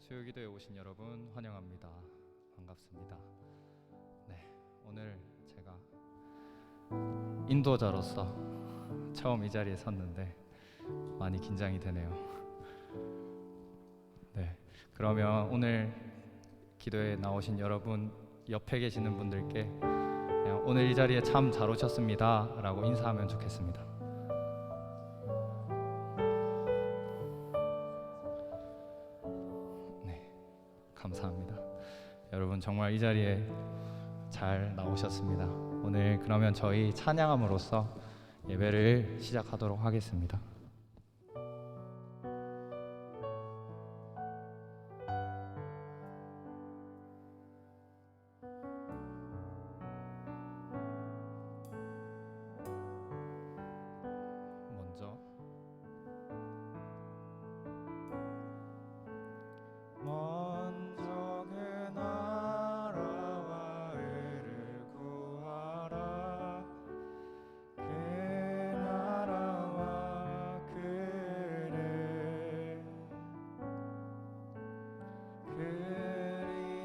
수요기도에 오신 여러분 환영합니다. 반갑습니다. 네, 오늘 제가 인도자로서 처음 이 자리에 섰는데 많이 긴장이 되네요. 네, 그러면 오늘 기도에 나오신 여러분, 옆에 계시는 분들께 그냥 오늘 이 자리에 참 잘 오셨습니다 라고 인사하면 좋겠습니다. 네, 감사합니다. 여러분 정말 이 자리에 잘 나오셨습니다. 오늘 그러면 저희 찬양함으로써 예배를 시작하도록 하겠습니다. 먼저 그 나라와 의를 구하라. 그 나라와 그를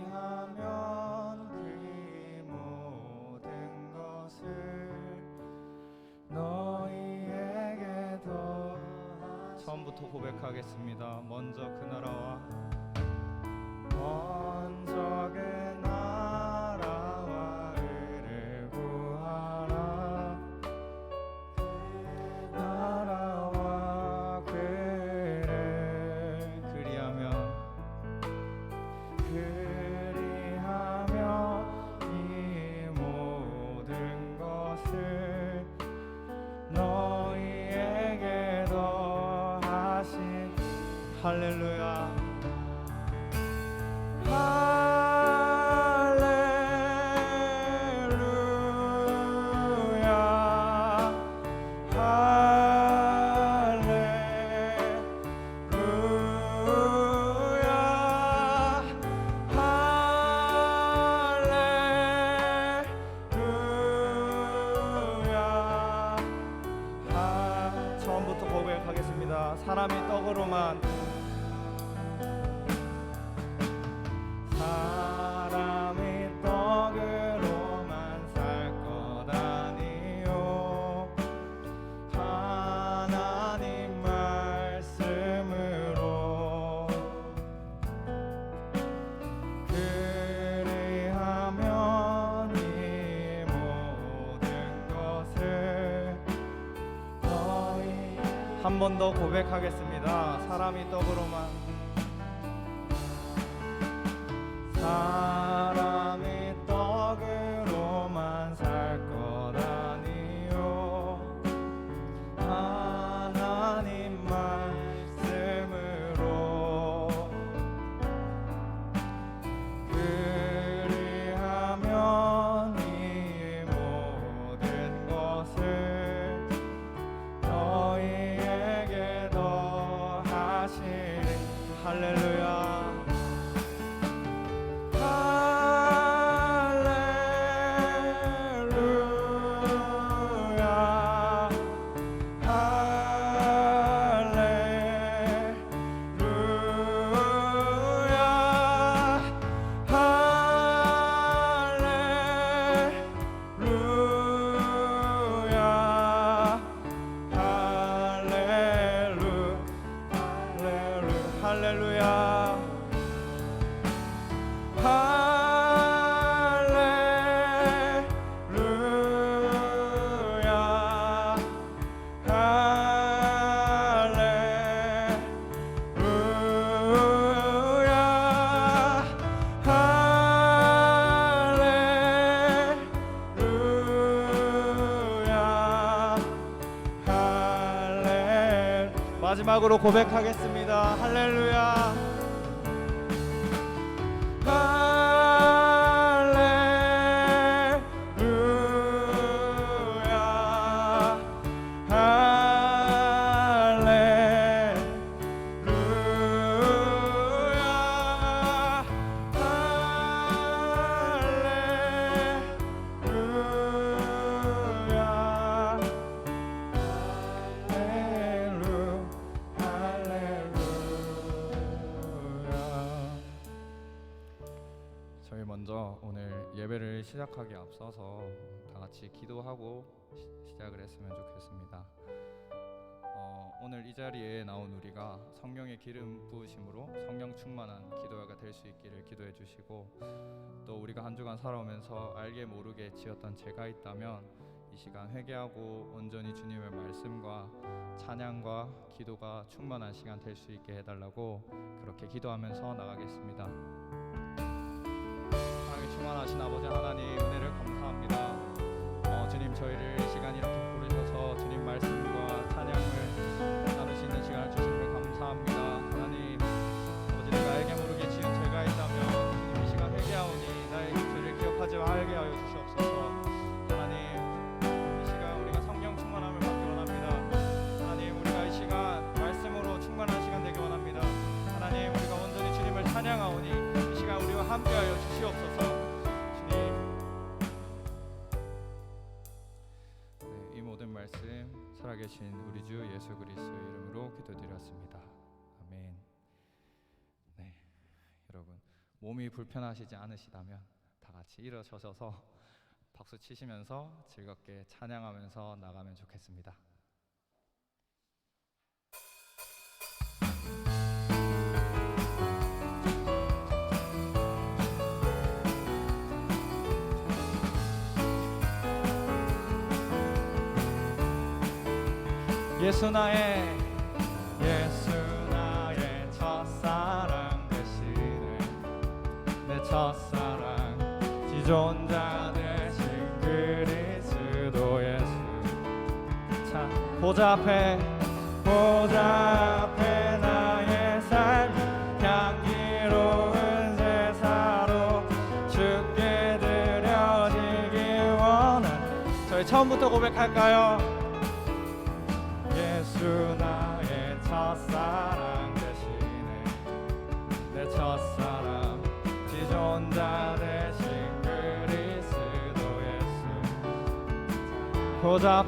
그리하면 그 모든 것을 너희에게 더하시리. 처음부터 고백하겠습니다. 먼저 그 나라와 그 나라와 의를 구하라. 그 나라와 그를 그리하면 이 모든 것을 너희에게 더하시리. 할렐루야. 처음부터 고백하겠습니다. 사람이 떡으로만 살 것 아니요 하나님 말씀으로 그리하면 이 모든 것을 너희 한 번 더 고백하겠습니다. 사람이 떡으로만 살 것 아니요 하나님 말씀으로 그리하면 이 모든 것을 너희에게 더하시리. 할렐루야. 마지막으로 고백하겠습니다. 할렐루야. 할렐루야. 오늘 시작하기 앞서서 다 같이 기도하고 시작을 했으면 좋겠습니다. 오늘 이 자리에 나온 우리가 성령의 기름 부으심으로 성령 충만한 기도가 될 수 있기를 기도해 주시고, 또 우리가 한 주간 살아오면서 알게 모르게 지었던 죄가 있다면 이 시간 회개하고 온전히 주님의 말씀과 찬양과 기도가 충만한 시간 될 수 있게 해달라고 그렇게 기도하면서 나가겠습니다. 사랑이 충만하신 아버지 하나님, 은혜를 감사합니다. 주님, 저희를 이 시간 이렇게 부르셔서 주님 말씀과 찬양을 나눌 수 있는 시간을 주신 걸 감사합니다. 하나님, 아버지, 내가 알게 모르게 지은 죄가 있다면 주님 이 시간 회개하오니 나의 죄를 기억하지 말게 하여 주시옵소서. 하나님, 이 시간 우리가 성령 충만함을 받기 원합니다. 하나님, 우리가 이 시간 말씀으로 충만한 시간 되기 원합니다. 하나님, 우리가 온전히 주님을 찬양하오니 이 시간 우리와 함께하여 주시옵소서. 말씀 살아계신 우리 주 예수 그리스도의 이름으로 기도드렸습니다. 아멘. 네, 여러분 몸이 불편하시지 않으시다면 다 같이 일어서셔서 박수 치시면서 즐겁게 찬양하면서 나가면 좋겠습니다. 예수 나의 첫사랑 되시네. 내 첫사랑 지존자 되신 그리스도 예수. 자, 보좌 앞에 나의 삶 향기로운 제사로 주께 드려지기 원한. 저희 처음부터 고백할까요? 예수 나의 첫사랑 되시네. 내 첫사랑 지존자 되신 그리스도 예수. 보좌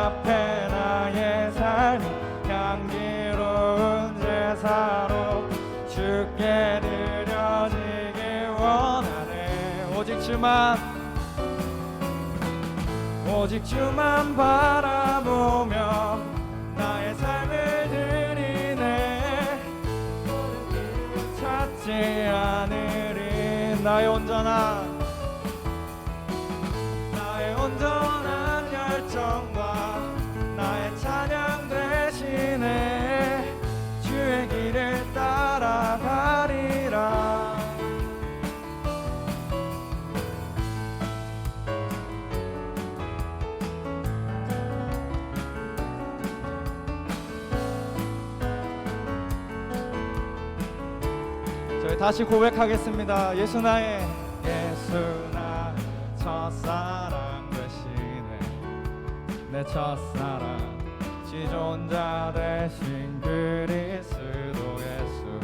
앞에 나의 삶이 향기로운 제사로 주께 드려지기 원하네. 오직 주만 바라보며 나의 삶을 드리네. 찾지 않으리. 나의 온전한 열정과 나의 찬양 대신에 주의 길을 따라가리라. 다시 고백하겠습니다. 예수 나 첫사랑 되시네. 내 첫사랑 지존자 되신 그리스도 예수.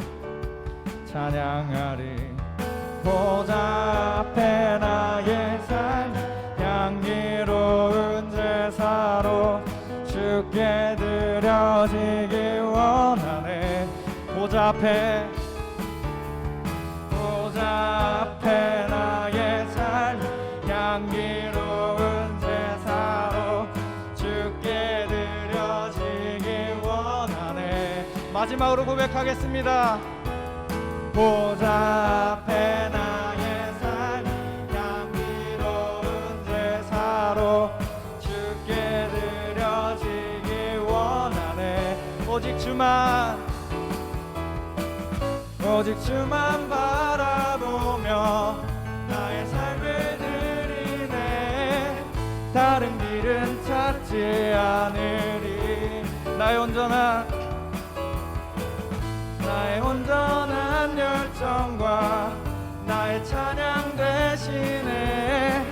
찬양하리. 보좌 앞에 나의 삶 향기로운 제사로 주께 드려지기 원하네. 보좌 앞에 나의 삶 향기로운 제사로 주께 드려지기 원하네. 마지막으로 고백하겠습니다. 보좌 앞에 나의 삶 향기로운 제사로 주께 드려지기 원하네. 오직 주만 바라보며 나의 삶을 드리네. 다른 길은 찾지 않으리. 나의 온전한 열정과 나의 찬양 대신에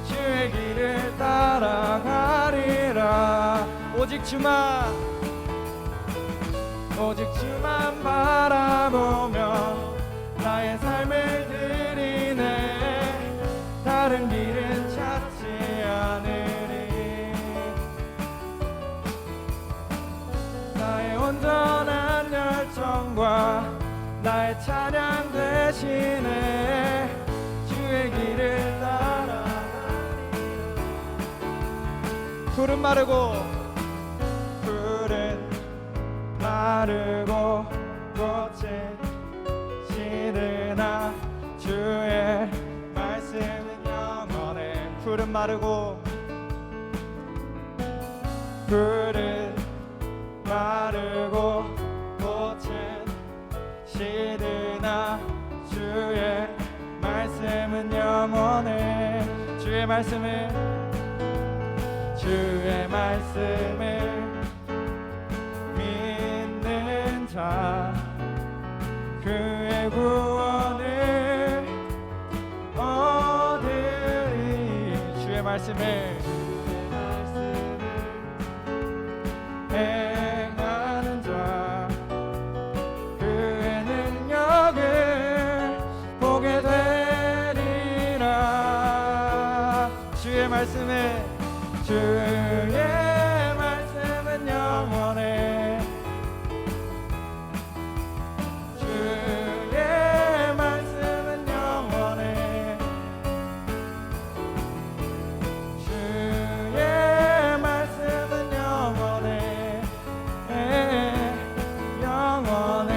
주의 길을 따라가리라. 오직 주만 바라보며 나의 삶을 드리네. 다른 길은 찾지 않으리. 나의 온전한 열정과 나의 찬양 대신에 푸른 마르고 꽃은 시드나 주의 말씀은 영원해. 푸른 마르고 꽃은 시드나 주의 말씀은 영원해. 주의 말씀을 믿는 자 그의 구원을 얻으리. 주의 말씀을 행하는 자 그의 능력을 보게 되리라. 주의 말씀은 영원해. 주의 말씀은 영원해. 주의 말씀은 영원해. 영원해.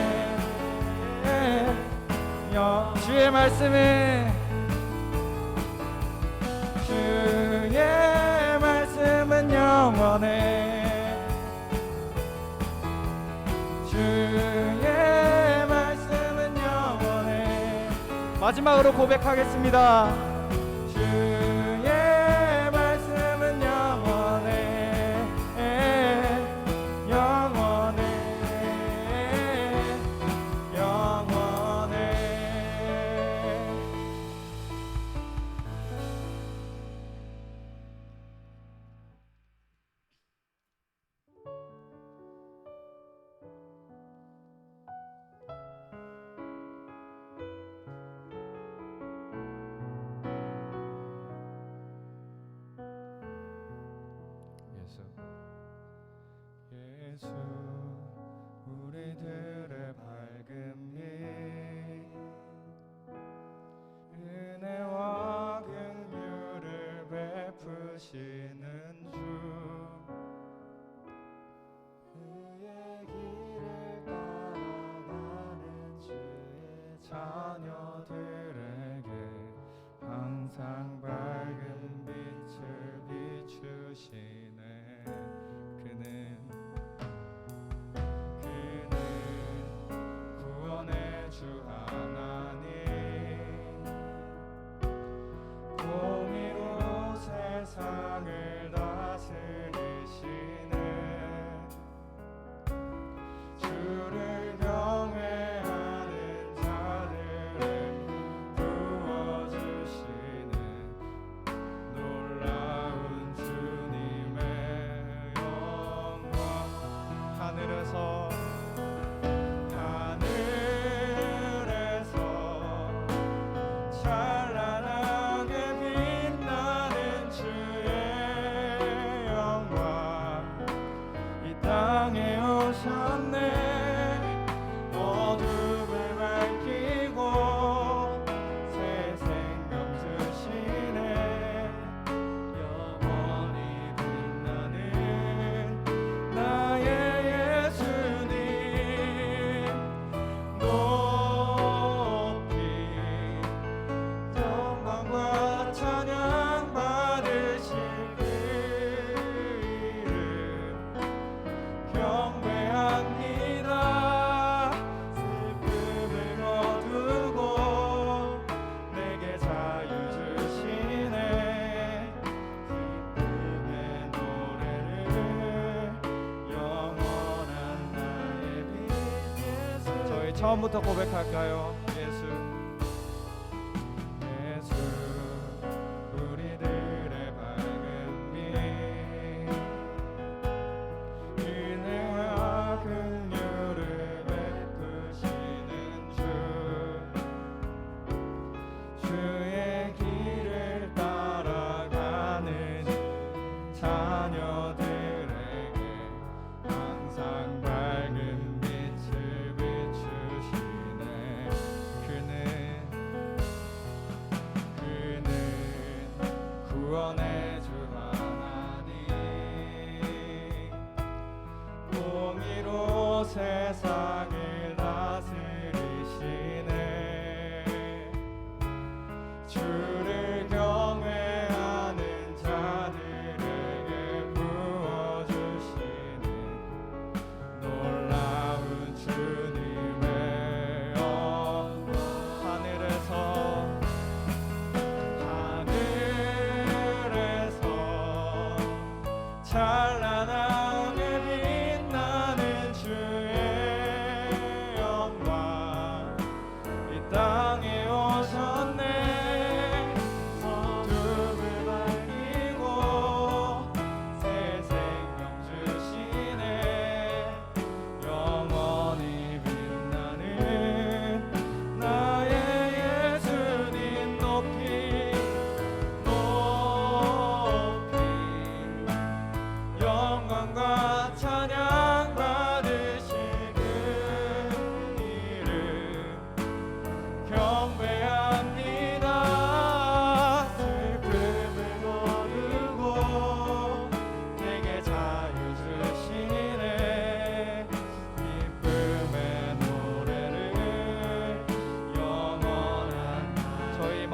주의 말씀은 영원해. 주의 말씀은 영원해. 마지막으로 고백하겠습니다. 주의 말씀은 영원해. 영원해. 영원해. 예수 우리들의 밝은 빛 은혜와 긍휼을 베푸시는 주 그의 길을 따라가는 주의 자녀들에게 항상 밝은 빛을 비추시네. 그는 구원의 주 하나님 공의로 세상을 다스리시네. 주를 경외하는 자들을 부어주시는 놀라운 주님의 영광. 하늘에서 찬란하게 빛나는 주의 영광 이 땅에 오셨네. 어둠을 밝히고 새 생명 주시네. 영원히 빛나는 나의 예수님 높이 영광과 찬양 받으실 그 이름 경배합니다. 슬픔을 거두고 내게 자유 주시네. 기쁨의 노래를 영원한 나의 빛 예수. 저희 처음부터 고백할까요? 예수 우리들의 밝은 빛 은혜와 긍휼을 베푸시는 주 주의 길을 따라가는 자녀들에게 항상 밝은 빛을 비추시네. 그는 구원의 주 하나님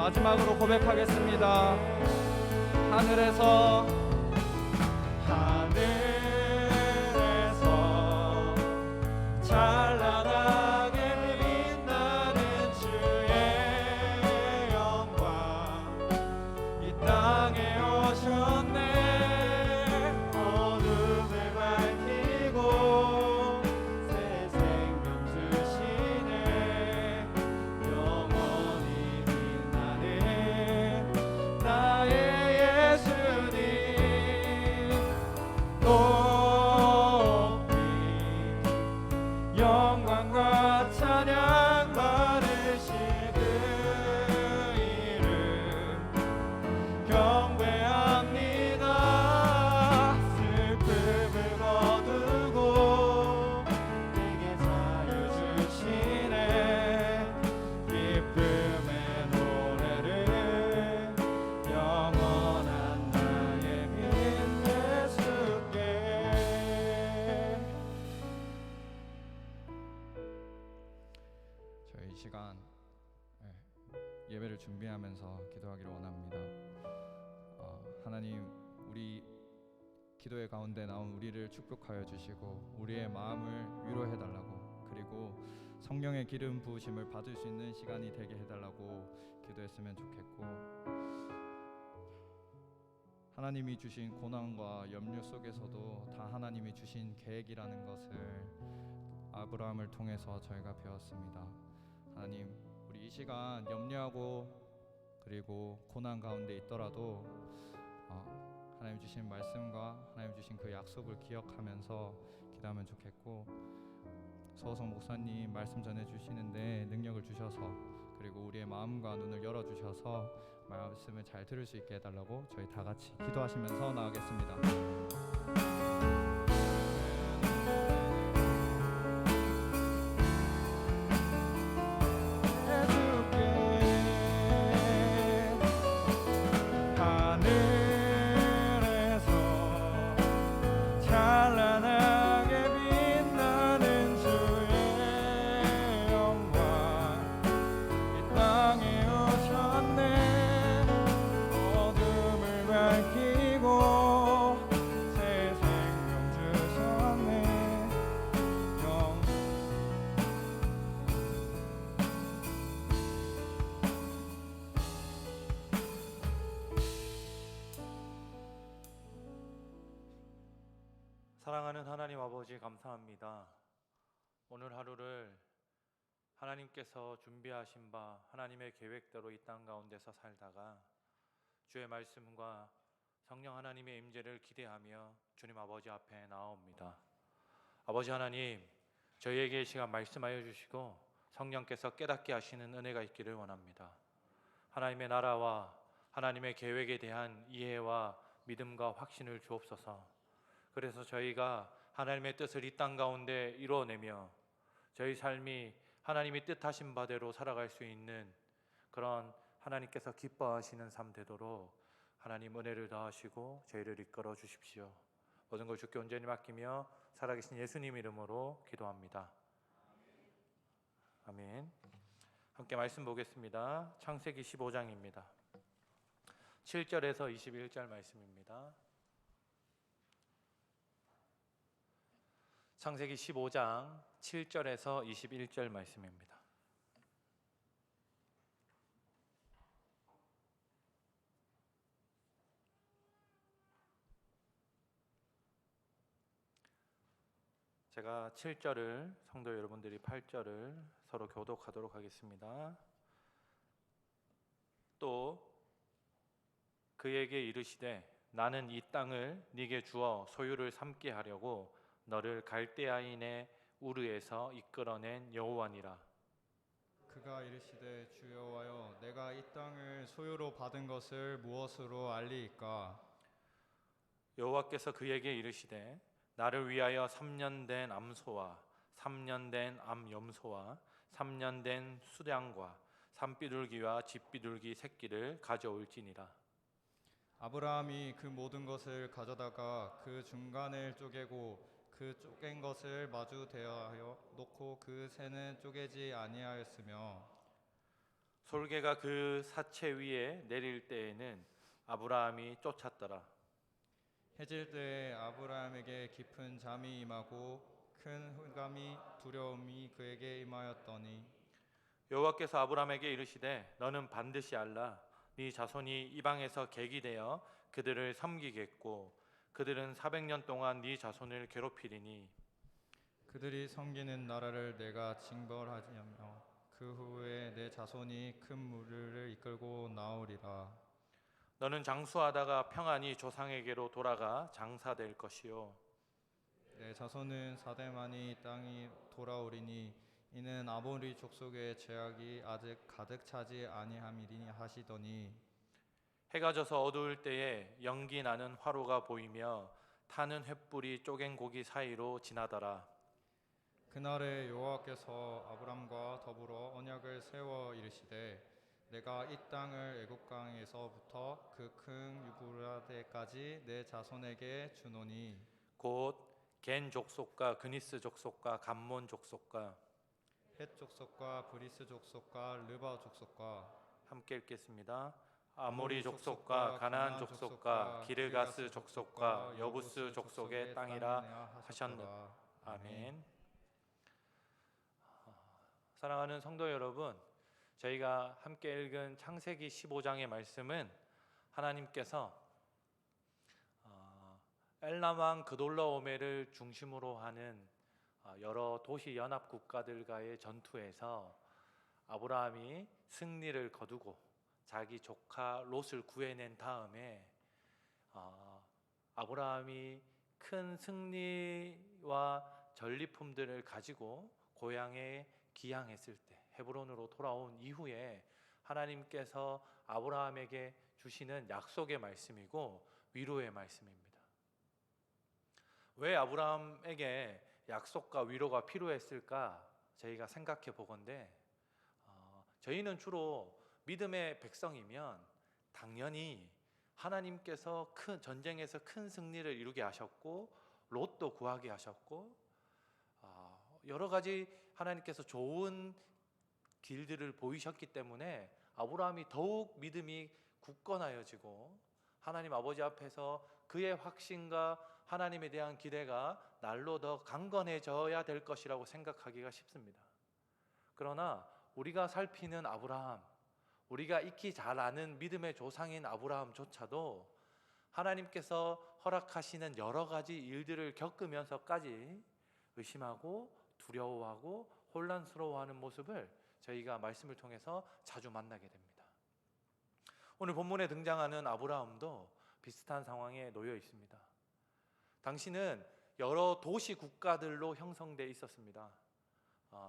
마지막으로 고백하겠습니다. 하늘에서 찬란하게 빛나는 주의 영광 이 땅에 오셨네. 어둠을 밝히고 새 생명 주시네. 영원히 빛나는 나의 예수님 높이 영광과 찬양 받으실 그 이름 경배합니다. 슬픔을 거두고 내게 자유 주시네. 기쁨의 노래를 영원한 나의 빛 예수께. 저희 이 시간 예배를 준비하면서 기도하기를 원합니다. 하나님, 우리 기도의 가운데 나온 우리를 축복하여 주시고 우리의 마음을 위로해 달라고, 그리고 성령의 기름 부으심을 받을 수 있는 시간이 되게 해달라고 기도했으면 좋겠고, 하나님이 주신 고난과 염려 속에서도 다 하나님이 주신 계획이라는 것을 아브라함을 통해서 저희가 배웠습니다. 하나님, 우리 이 시간 염려하고 그리고 고난 가운데 있더라도 하나님 주신 말씀과 하나님 주신 그 약속을 기억하면서 기도하면 좋겠고, 서호성 목사님 말씀 전해주시는데 능력을 주셔서, 그리고 우리의 마음과 눈을 열어주셔서 말씀을 잘 들을 수 있게 해달라고 저희 다 같이 기도하시면서 나가겠습니다. 사랑하는 하나님 아버지, 감사합니다. 오늘 하루를 하나님께서 준비하신 바 하나님의 계획대로 이 땅 가운데서 살다가 주의 말씀과 성령 하나님의 임재를 기대하며 주님 아버지 앞에 나옵니다. 아버지 하나님, 저희에게 이 시간 말씀하여 주시고 성령께서 깨닫게 하시는 은혜가 있기를 원합니다. 하나님의 나라와 하나님의 계획에 대한 이해와 믿음과 확신을 주옵소서. 그래서 저희가 하나님의 뜻을 이 땅 가운데 이루어내며 저희 삶이 하나님이 뜻하신 바대로 살아갈 수 있는 그런 하나님께서 기뻐하시는 삶 되도록 하나님 은혜를 더하시고 저희를 이끌어 주십시오. 모든 걸 주께 온전히 맡기며 살아계신 예수님 이름으로 기도합니다. 아멘. 함께 말씀 보겠습니다. 창세기 15장입니다. 7절에서 21절 말씀입니다. 창세기 15장 7절에서 21절 말씀입니다. 제가 7절을, 성도 여러분들이 8절을 서로 교독하도록 하겠습니다. 또 그에게 이르시되 나는 이 땅을 네게 주어 소유를 삼게 하려고 너를 갈대아인의 우르에서 이끌어낸 여호와니라. 그가 이르시되 주 여호와여, 내가 이 땅을 소유로 받은 것을 무엇으로 알리이까? 여호와께서 그에게 이르시되 나를 위하여 3년 된 암소와 3년 된 암염소와 3년 된 수량과 산비둘기와 집비둘기 새끼를 가져올지니라. 아브라함이 그 모든 것을 가져다가 그 중간을 쪼개고 그 쪼갠 것을 마주 대하여 놓고 그 새는 쪼개지 아니하였으며 솔개가 그 사체 위에 내릴 때에는 아브라함이 쫓았더라. 해질 때에 아브라함에게 깊은 잠이 임하고 큰 흑암이 두려움이 그에게 임하였더니 여호와께서 아브라함에게 이르시되 너는 반드시 알라. 네 자손이 이방에서 객이 되어 그들을 섬기겠고 그들은 400년 동안 네 자손을 괴롭히리니 그들이 섬기는 나라를 내가 징벌하며 그 후에 내 자손이 큰 무리를 이끌고 나오리라. 너는 장수하다가 평안히 조상에게로 돌아가 장사될 것이요 내 자손은 사대만이 땅이 돌아오리니 이는 아모리 족속의 죄악이 아직 가득 차지 아니함이니 하시더니 해가 져서 어두울 때에 연기 나는 화로가 보이며 타는 횃불이 쪼갠 고기 사이로 지나더라. 그날에 여호와께서 아브람과 더불어 언약을 세워 이르시되 내가 이 땅을 애굽 강에서부터 그 큰 유브라데까지 내 자손에게 주노니 곧 겐 족속과 그니스 족속과 감몬 족속과 헷 족속과 브리스 족속과 르바 족속과 함께 읽겠습니다. 아모리 족속과 가나안 족속과 기르가스 족속과 여부스 족속의 땅이라 하셨노라. 아멘. 사랑하는 성도 여러분, 저희가 함께 읽은 창세기 15장의 말씀은 하나님께서 엘람 왕 그돌라오메를 중심으로 하는 여러 도시 연합 국가들과의 전투에서 아브라함이 승리를 거두고 자기 조카 롯을 구해낸 다음에 아브라함이 큰 승리와 전리품들을 가지고 고향에 귀향했을 때 헤브론으로 돌아온 이후에 하나님께서 아브라함에게 주시는 약속의 말씀이고 위로의 말씀입니다. 왜 아브라함에게 약속과 위로가 필요했을까 저희가 생각해 보건대 저희는 주로 믿음의 백성이면 당연히 하나님께서 큰 전쟁에서 큰 승리를 이루게 하셨고 롯도 구하게 하셨고 여러 가지 하나님께서 좋은 길들을 보이셨기 때문에 아브라함이 더욱 믿음이 굳건하여지고 하나님 아버지 앞에서 그의 확신과 하나님에 대한 기대가 날로 더 강건해져야 될 것이라고 생각하기가 쉽습니다. 그러나 우리가 살피는 아브라함, 우리가 익히 잘 아는 믿음의 조상인 아브라함조차도 하나님께서 허락하시는 여러 가지 일들을 겪으면서까지 의심하고 두려워하고 혼란스러워하는 모습을 저희가 말씀을 통해서 자주 만나게 됩니다. 오늘 본문에 등장하는 아브라함도 비슷한 상황에 놓여 있습니다. 당시는 여러 도시 국가들로 형성되어 있었습니다.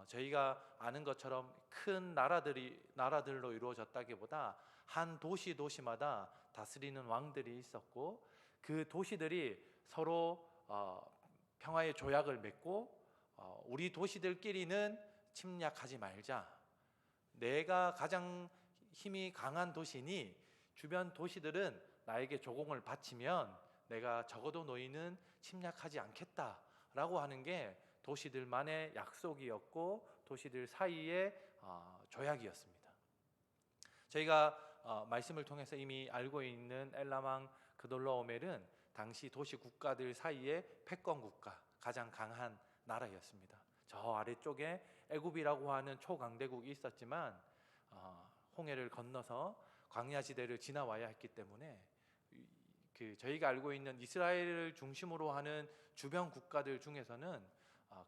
저희가 아는 것처럼 큰 나라들로 이루어졌다기보다 한 도시마다 다스리는 왕들이 있었고 그 도시들이 서로 평화의 조약을 맺고 우리 도시들끼리는 침략하지 말자. 내가 가장 힘이 강한 도시니 주변 도시들은 나에게 조공을 바치면 내가 적어도 너희는 침략하지 않겠다라고 하는 게 도시들만의 약속이었고 도시들 사이의 조약이었습니다. 저희가 말씀을 통해서 이미 알고 있는 엘람 왕 그돌라오멜은 당시 도시 국가들 사이의 패권 국가, 가장 강한 나라였습니다. 저 아래쪽에 애굽이라고 하는 초강대국이 있었지만 홍해를 건너서 광야지대를 지나와야 했기 때문에 저희가 알고 있는 이스라엘을 중심으로 하는 주변 국가들 중에서는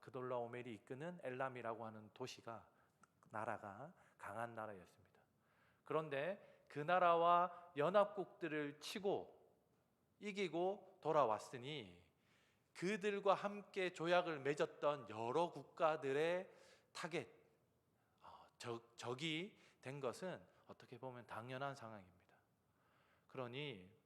그돌라오멜이 이끄는 엘람이라고 하는 나라가 강한 나라였습니다. 그런데 그 나라와 연합국들을 치고 이기고 돌아왔으니 그들과 함께 조약을 맺었던 여러 국가들의 타겟, 적이 된 것은 어떻게 보면 당연한 상황입니다. 그러니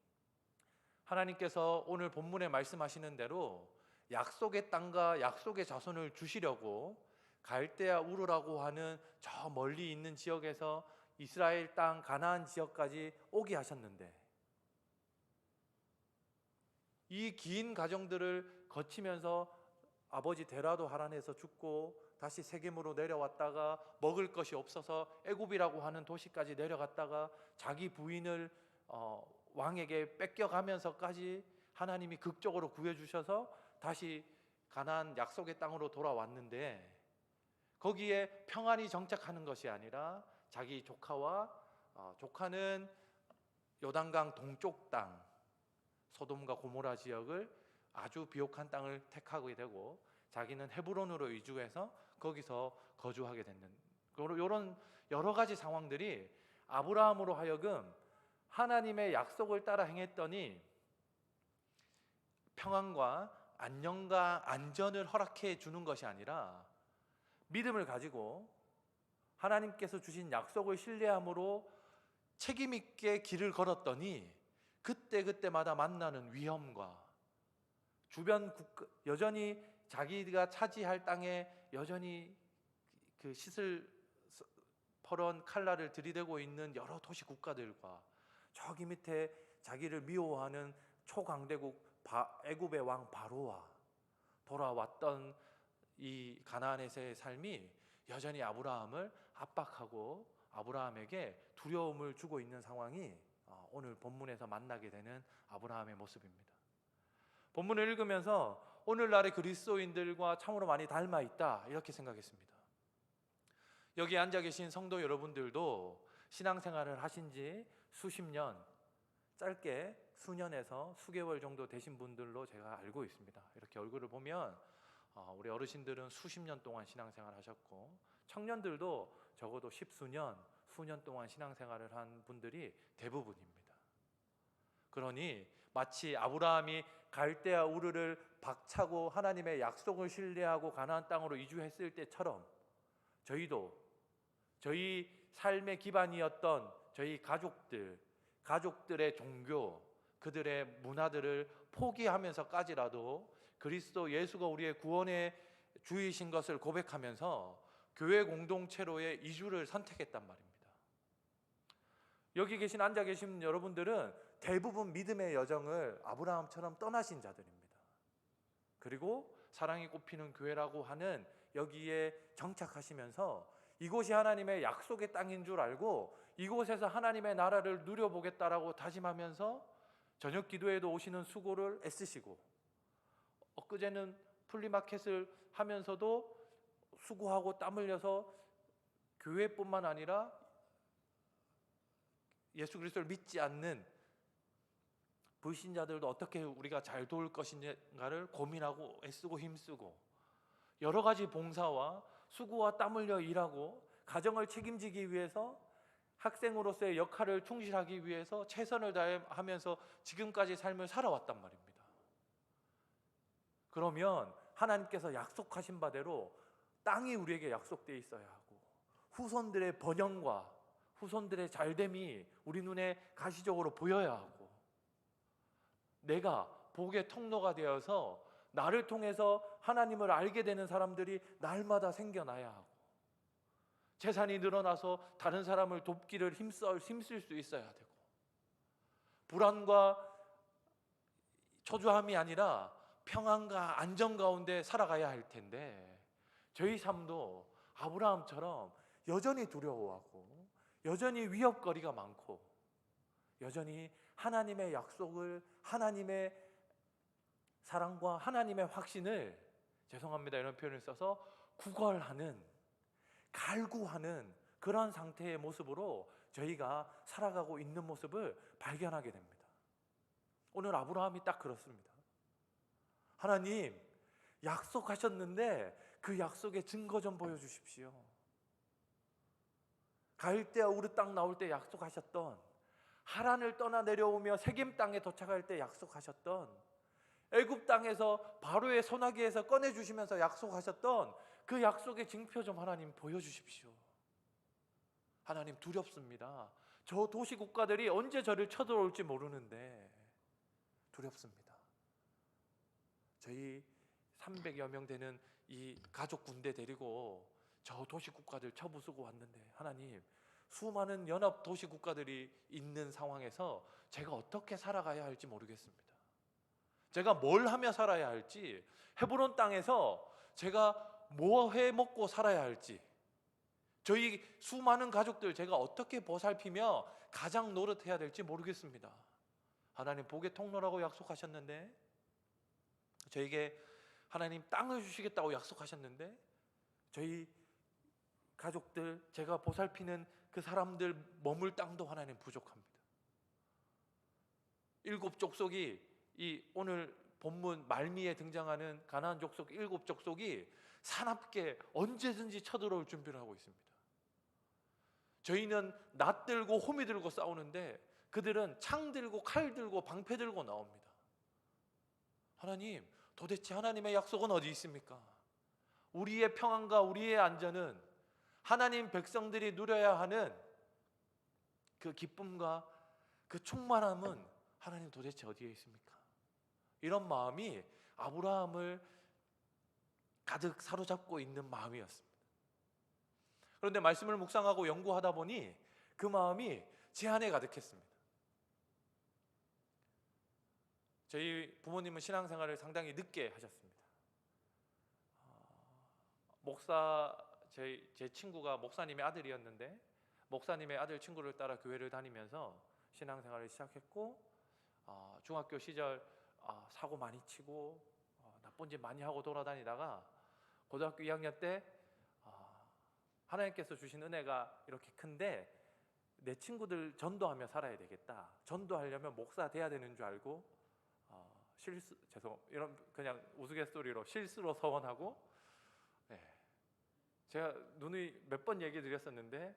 하나님께서 오늘 본문에 말씀하시는 대로 약속의 땅과 약속의 자손을 주시려고 갈대아 우르라고 하는 저 멀리 있는 지역에서 이스라엘 땅 가나안 지역까지 오게 하셨는데 이 긴 과정들을 거치면서 아버지 데라도 하란에서 죽고 다시 세겜으로 내려왔다가 먹을 것이 없어서 애굽이라고 하는 도시까지 내려갔다가 자기 부인을 왕에게 뺏겨가면서까지 하나님이 극적으로 구해주셔서 다시 가나안 약속의 땅으로 돌아왔는데, 거기에 평안이 정착하는 것이 아니라 자기 조카와 조카는 요단강 동쪽 땅 소돔과 고모라 지역을 아주 비옥한 땅을 택하게 되고, 자기는 헤브론으로 이주해서 거기서 거주하게 되는 이런 여러 가지 상황들이 아브라함으로 하여금 하나님의 약속을 따라 행했더니 평안과 안녕과 안전을 허락해 주는 것이 아니라 믿음을 가지고 하나님께서 주신 약속을 신뢰함으로 책임 있게 길을 걸었더니 그때마다 만나는 위험과 주변 여전히 자기가 차지할 땅에 여전히 그 싯을 퍼런 칼날을 들이대고 있는 여러 도시 국가들과 저기 밑에 자기를 미워하는 초강대국 애굽의 왕 바로와 돌아왔던 이 가나안에서의 삶이 여전히 아브라함을 압박하고 아브라함에게 두려움을 주고 있는 상황이 오늘 본문에서 만나게 되는 아브라함의 모습입니다. 본문을 읽으면서 오늘날의 그리스도인들과 참으로 많이 닮아 있다, 이렇게 생각했습니다. 여기 앉아 계신 성도 여러분들도 신앙생활을 하신 지 수십 년, 짧게 수년에서 수개월 정도 되신 분들로 제가 알고 있습니다. 이렇게 얼굴을 보면 우리 어르신들은 수십 년 동안 신앙생활을 하셨고, 청년들도 적어도 십수년, 수년 동안 신앙생활을 한 분들이 대부분입니다. 그러니 마치 아브라함이 갈대아 우르를 박차고 하나님의 약속을 신뢰하고 가나안 땅으로 이주했을 때처럼 저희도 저희 삶의 기반이었던 저희 가족들의 종교, 그들의 문화들을 포기하면서까지라도 그리스도 예수가 우리의 구원의 주이신 것을 고백하면서 교회 공동체로의 이주를 선택했단 말입니다. 여기 앉아 계신 여러분들은 대부분 믿음의 여정을 아브라함처럼 떠나신 자들입니다. 그리고 사랑이 꽃피는 교회라고 하는 여기에 정착하시면서 이곳이 하나님의 약속의 땅인 줄 알고 이곳에서 하나님의 나라를 누려보겠다라고 다짐하면서 저녁 기도에도 오시는 수고를 애쓰시고, 엊그제는 플리마켓을 하면서도 수고하고 땀 흘려서 교회뿐만 아니라 예수 그리스도를 믿지 않는 불신자들도 어떻게 우리가 잘 도울 것인가를 고민하고 애쓰고 힘쓰고 여러 가지 봉사와 수고와 땀 흘려 일하고 가정을 책임지기 위해서 학생으로서의 역할을 충실하기 위해서 최선을 다하면서 지금까지 삶을 살아왔단 말입니다. 그러면 하나님께서 약속하신 바대로 땅이 우리에게 약속되어 있어야 하고 후손들의 번영과 후손들의 잘됨이 우리 눈에 가시적으로 보여야 하고 내가 복의 통로가 되어서 나를 통해서 하나님을 알게 되는 사람들이 날마다 생겨나야 하고 재산이 늘어나서 다른 사람을 돕기를 힘쓸 수 있어야 되고 불안과 초조함이 아니라 평안과 안정 가운데 살아가야 할 텐데 저희 삶도 아브라함처럼 여전히 두려워하고 여전히 위협거리가 많고 여전히 하나님의 약속을 하나님의 사랑과 하나님의 확신을 죄송합니다 이런 표현을 써서 구걸하는 갈구하는 그런 상태의 모습으로 저희가 살아가고 있는 모습을 발견하게 됩니다. 오늘 아브라함이 딱 그렇습니다. 하나님 약속하셨는데 그 약속의 증거 좀 보여주십시오. 갈대아 우르 땅 나올 때 약속하셨던 하란을 떠나 내려오며 세겜 땅에 도착할 때 약속하셨던 애굽 땅에서 바로의 소나기에서 꺼내주시면서 약속하셨던 그 약속의 징표 좀 하나님 보여주십시오. 하나님 두렵습니다. 저 도시 국가들이 언제 저를 쳐들어올지 모르는데 두렵습니다. 저희 300여 명 되는 이 가족 군대 데리고 저 도시 국가들 쳐부수고 왔는데 하나님 수많은 연합 도시 국가들이 있는 상황에서 제가 어떻게 살아가야 할지 모르겠습니다. 제가 뭘 하며 살아야 할지 헤브론 땅에서 제가 뭐 해 먹고 살아야 할지, 저희 수많은 가족들 제가 어떻게 보살피며 가장 노릇해야 될지 모르겠습니다. 하나님 복의 통로라고 약속하셨는데, 저에게 하나님 땅을 주시겠다고 약속하셨는데, 저희 가족들, 제가 보살피는 그 사람들 머물 땅도 하나님 부족합니다. 7족속이, 이 오늘 본문 말미에 등장하는 가나안 족속 7족속이 사납게 언제든지 쳐들어올 준비를 하고 있습니다. 저희는 낫 들고 호미 들고 싸우는데 그들은 창 들고 칼 들고 방패 들고 나옵니다. 하나님, 도대체 하나님의 약속은 어디 있습니까? 우리의 평안과 우리의 안전은, 하나님 백성들이 누려야 하는 그 기쁨과 그 충만함은 하나님 도대체 어디에 있습니까? 이런 마음이 아브라함을 가득 사로잡고 있는 마음이었습니다. 그런데 말씀을 묵상하고 연구하다 보니 그 마음이 제 안에 가득했습니다. 저희 부모님은 신앙생활을 상당히 늦게 하셨습니다. 제 친구가 목사님의 아들이었는데, 목사님의 아들 친구를 따라 교회를 다니면서 신앙생활을 시작했고, 중학교 시절 사고 많이 치고 나쁜 짓 많이 하고 돌아다니다가 고등학교 2학년 때 하나님께서 주신 은혜가 이렇게 큰데 내 친구들 전도하며 살아야 되겠다, 전도하려면 목사 돼야 되는 줄 알고 이런 그냥 우스갯소리로 실수로 서원하고, 제가 누누이 몇 번 얘기 드렸었는데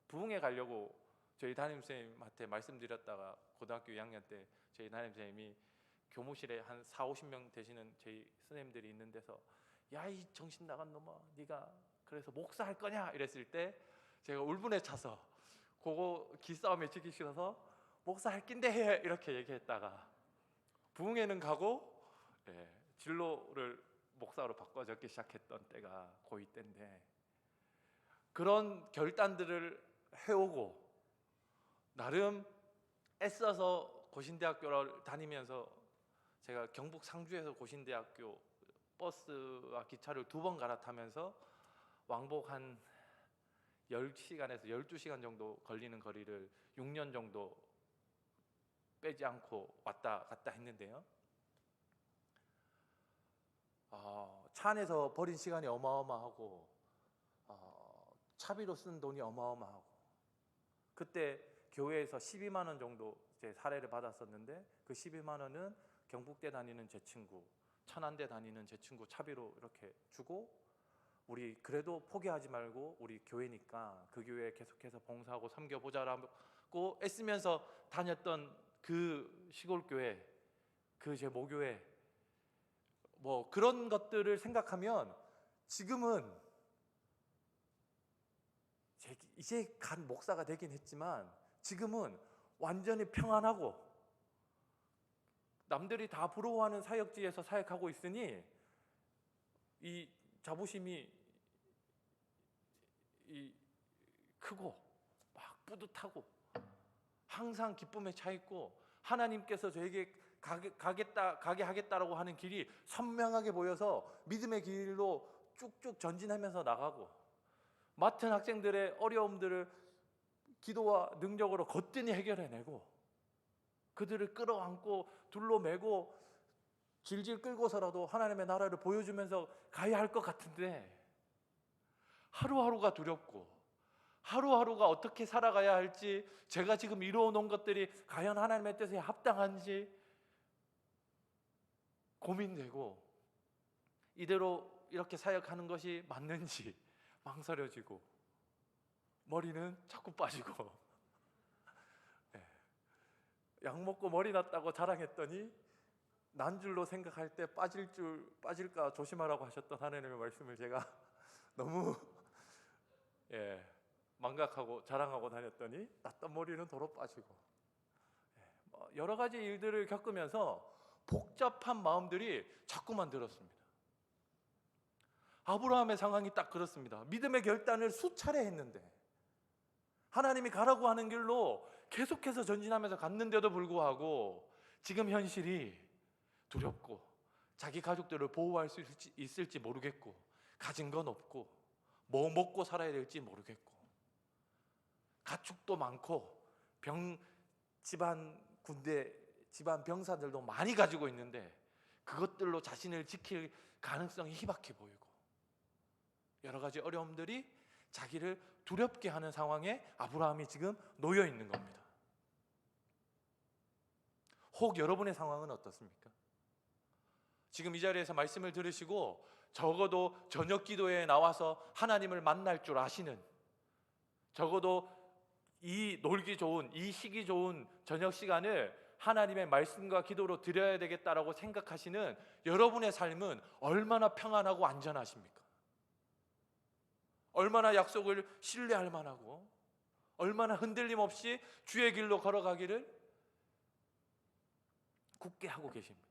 부흥회 가려고 저희 담임선생님한테 말씀드렸다가 고등학교 2학년 때 저희 담임선생님이 교무실에 한 40-50명 되시는 저희 선생님들이 있는 데서, 야, 이 정신 나간 놈아, 네가 그래서 목사 할 거냐 이랬을 때 제가 울분에 차서 그거 기싸움에 지기 싫어서 목사 할 낀데 해 이렇게 얘기했다가 부흥회는 가고 진로를 목사로 바꿔 적기 시작했던 때가 고2 때인데, 그런 결단들을 해오고 나름 애써서 고신대학교를 다니면서, 제가 경북 상주에서 고신대학교 버스와 기차를 2번 갈아타면서 왕복 한 10시간에서 12시간 정도 걸리는 거리를 6년 정도 빼지 않고 왔다 갔다 했는데요, 차 안에서 버린 시간이 어마어마하고 차비로 쓴 돈이 어마어마하고, 그때 교회에서 12만 원 정도 제 사례를 받았었는데 그 12만 원은 경북대 다니는 제 친구, 천안대 다니는 제 친구 차비로 이렇게 주고, 우리 그래도 포기하지 말고 우리 교회니까 그 교회에 계속해서 봉사하고 섬겨보자라고 애쓰면서 다녔던 그 시골교회, 그 제 모교회, 뭐 그런 것들을 생각하면 지금은 이제 간 목사가 되긴 했지만 지금은 완전히 평안하고 남들이 다 부러워하는 사역지에서 사역하고 있으니 이 자부심이 크고 막 뿌듯하고 항상 기쁨에 차 있고, 하나님께서 저에게 가게 하겠다라고 하는 길이 선명하게 보여서 믿음의 길로 쭉쭉 전진하면서 나가고, 맡은 학생들의 어려움들을 기도와 능력으로 거뜬히 해결해내고, 그들을 끌어안고 둘러매고 질질 끌고서라도 하나님의 나라를 보여주면서 가야 할 것 같은데, 하루하루가 두렵고 하루하루가 어떻게 살아가야 할지, 제가 지금 이루어놓은 것들이 과연 하나님의 뜻에 합당한지 고민되고, 이대로 이렇게 사역하는 것이 맞는지 망설여지고, 머리는 자꾸 빠지고 약 먹고 머리 났다고 자랑했더니 난 줄로 생각할 때 빠질까 조심하라고 하셨던 하나님의 말씀을 제가 너무 망각하고 자랑하고 다녔더니 났던 머리는 도로 빠지고, 여러 가지 일들을 겪으면서 복잡한 마음들이 자꾸만 들었습니다. 아브라함의 상황이 딱 그렇습니다. 믿음의 결단을 수차례 했는데, 하나님이 가라고 하는 길로 계속해서 전진하면서 갔는데도 불구하고 지금 현실이 두렵고 자기 가족들을 보호할 수 있을지 모르겠고 가진 건 없고 뭐 먹고 살아야 될지 모르겠고 가축도 많고 집안 군대 집안 병사들도 많이 가지고 있는데 그것들로 자신을 지킬 가능성이 희박해 보이고 여러 가지 어려움들이 자기를 두렵게 하는 상황에 아브라함이 지금 놓여 있는 겁니다. 혹 여러분의 상황은 어떻습니까? 지금 이 자리에서 말씀을 들으시고 적어도 저녁 기도에 나와서 하나님을 만날 줄 아시는, 적어도 이 놀기 좋은, 이 쉬기 좋은 저녁 시간을 하나님의 말씀과 기도로 드려야 되겠다라고 생각하시는 여러분의 삶은 얼마나 평안하고 안전하십니까? 얼마나 약속을 신뢰할 만하고 얼마나 흔들림 없이 주의 길로 걸어가기를 굳게 하고 계십니까?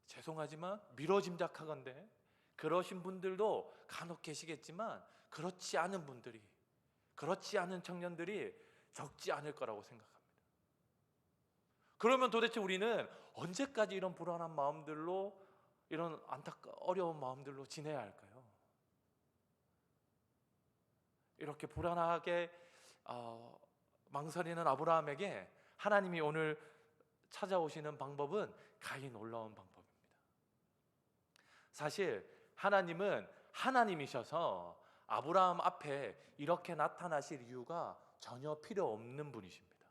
죄송하지만 미뤄짐작하건대 그러신 분들도 간혹 계시겠지만 그렇지 않은 분들이, 그렇지 않은 청년들이 적지 않을 거라고 생각합니다. 그러면 도대체 우리는 언제까지 이런 불안한 마음들로, 이런 어려운 마음들로 지내야 할까요? 이렇게 불안하게 망설이는 아브라함에게 하나님이 오늘 찾아오시는 방법은 가히 놀라운 방법입니다. 사실 하나님은 하나님이셔서 아브라함 앞에 이렇게 나타나실 이유가 전혀 필요 없는 분이십니다.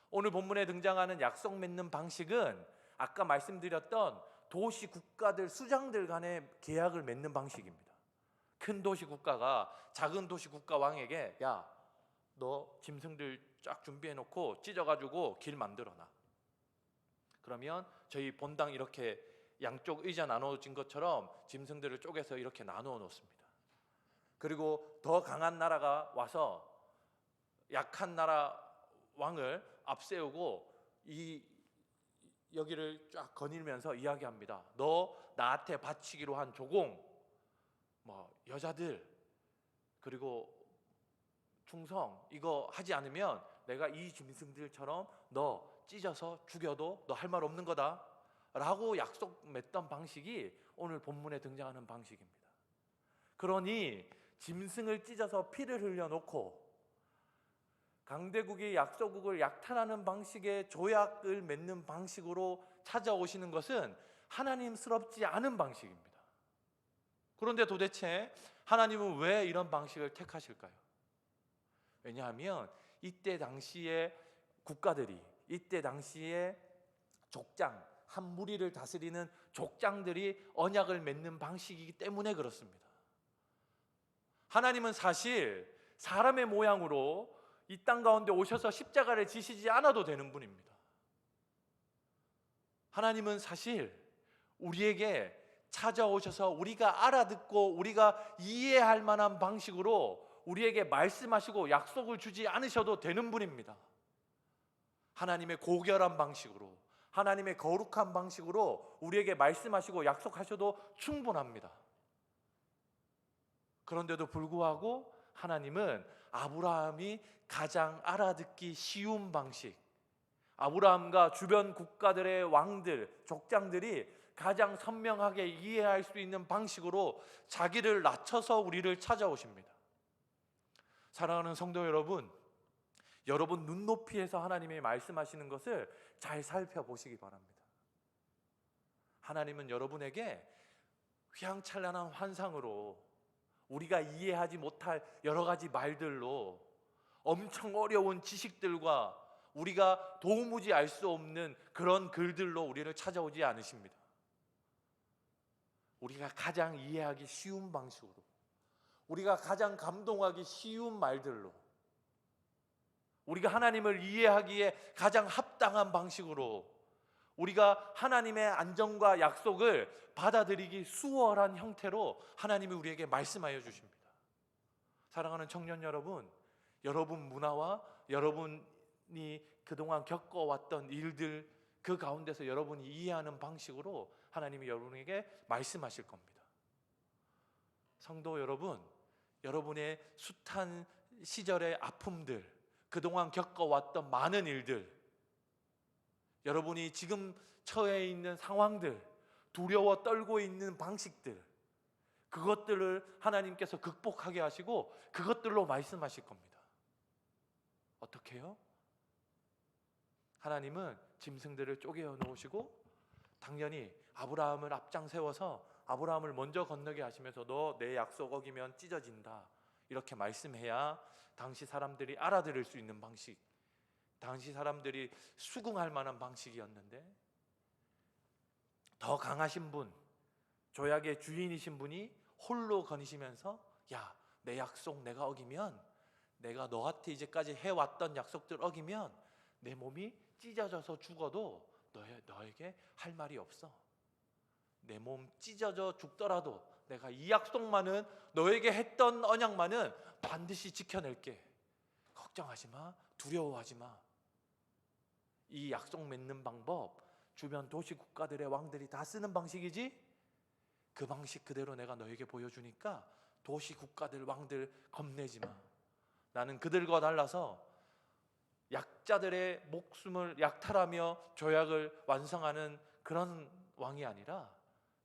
오늘 본문에 등장하는 약속 맺는 방식은 아까 말씀드렸던 도시 국가들, 수장들 간의 계약을 맺는 방식입니다. 큰 도시 국가가 작은 도시 국가 왕에게 야, 너 짐승들 쫙 준비해 놓고 찢어가지고 길 만들어놔. 그러면 저희 본당 이렇게 양쪽 의자 나눠진 것처럼 짐승들을 쪼개서 이렇게 나누어 놓습니다. 그리고 더 강한 나라가 와서 약한 나라 왕을 앞세우고 여기를 쫙 거닐면서 이야기합니다. 너 나한테 바치기로 한 조공, 여자들, 그리고 충성, 이거 하지 않으면 내가 이 짐승들처럼 너 찢어서 죽여도 너 할 말 없는 거다 라고 약속 맺던 방식이 오늘 본문에 등장하는 방식입니다. 그러니 짐승을 찢어서 피를 흘려놓고 강대국이 약소국을 약탈하는 방식의 조약을 맺는 방식으로 찾아오시는 것은 하나님스럽지 않은 방식입니다. 그런데 도대체 하나님은 왜 이런 방식을 택하실까요? 왜냐하면 이때 당시의 국가들이, 이때 당시의 족장, 한 무리를 다스리는 족장들이 언약을 맺는 방식이기 때문에 그렇습니다. 하나님은 사실 사람의 모양으로 이 땅 가운데 오셔서 십자가를 지시지 않아도 되는 분입니다. 하나님은 사실 우리에게 찾아오셔서 우리가 알아듣고 우리가 이해할 만한 방식으로 우리에게 말씀하시고 약속을 주지 않으셔도 되는 분입니다. 하나님의 고결한 방식으로, 하나님의 거룩한 방식으로 우리에게 말씀하시고 약속하셔도 충분합니다. 그런데도 불구하고 하나님은 아브라함이 가장 알아듣기 쉬운 방식, 아브라함과 주변 국가들의 왕들, 족장들이 가장 선명하게 이해할 수 있는 방식으로 자기를 낮춰서 우리를 찾아오십니다. 사랑하는 성도 여러분, 여러분 눈높이에서 하나님이 말씀하시는 것을 잘 살펴보시기 바랍니다. 하나님은 여러분에게 휘황찬란한 환상으로, 우리가 이해하지 못할 여러 가지 말들로, 엄청 어려운 지식들과 우리가 도무지 알 수 없는 그런 글들로 우리를 찾아오지 않으십니다. 우리가 가장 이해하기 쉬운 방식으로, 우리가 가장 감동하기 쉬운 말들로, 우리가 하나님을 이해하기에 가장 합당한 방식으로, 우리가 하나님의 안정과 약속을 받아들이기 수월한 형태로 하나님이 우리에게 말씀하여 주십니다. 사랑하는 청년 여러분, 여러분 문화와 여러분이 그동안 겪어왔던 일들, 그 가운데서 여러분이 이해하는 방식으로 하나님이 여러분에게 말씀하실 겁니다. 성도 여러분, 여러분의 숱한 시절의 아픔들, 그동안 겪어왔던 많은 일들, 여러분이 지금 처해 있는 상황들, 두려워 떨고 있는 방식들, 그것들을 하나님께서 극복하게 하시고 그것들로 말씀하실 겁니다. 어떻게 해요? 하나님은 짐승들을 쪼개어 놓으시고 당연히 아브라함을 앞장 세워서 아브라함을 먼저 건너게 하시면서 너 내 약속 어기면 찢어진다 이렇게 말씀해야 당시 사람들이 알아들을 수 있는 방식, 당시 사람들이 수긍할 만한 방식이었는데, 더 강하신 분, 조약의 주인이신 분이 홀로 거니시면서 야, 내 약속 내가 어기면, 내가 너한테 이제까지 해왔던 약속들 어기면 내 몸이 찢어져서 죽어도 너에게 할 말이 없어. 내 몸 찢어져 죽더라도 내가 이 약속만은, 너에게 했던 언약만은 반드시 지켜낼게. 걱정하지 마, 두려워하지 마. 이 약속 맺는 방법 주변 도시 국가들의 왕들이 다 쓰는 방식이지, 그 방식 그대로 내가 너에게 보여주니까 도시 국가들 왕들 겁내지 마. 나는 그들과 달라서 약자들의 목숨을 약탈하며 조약을 완성하는 그런 왕이 아니라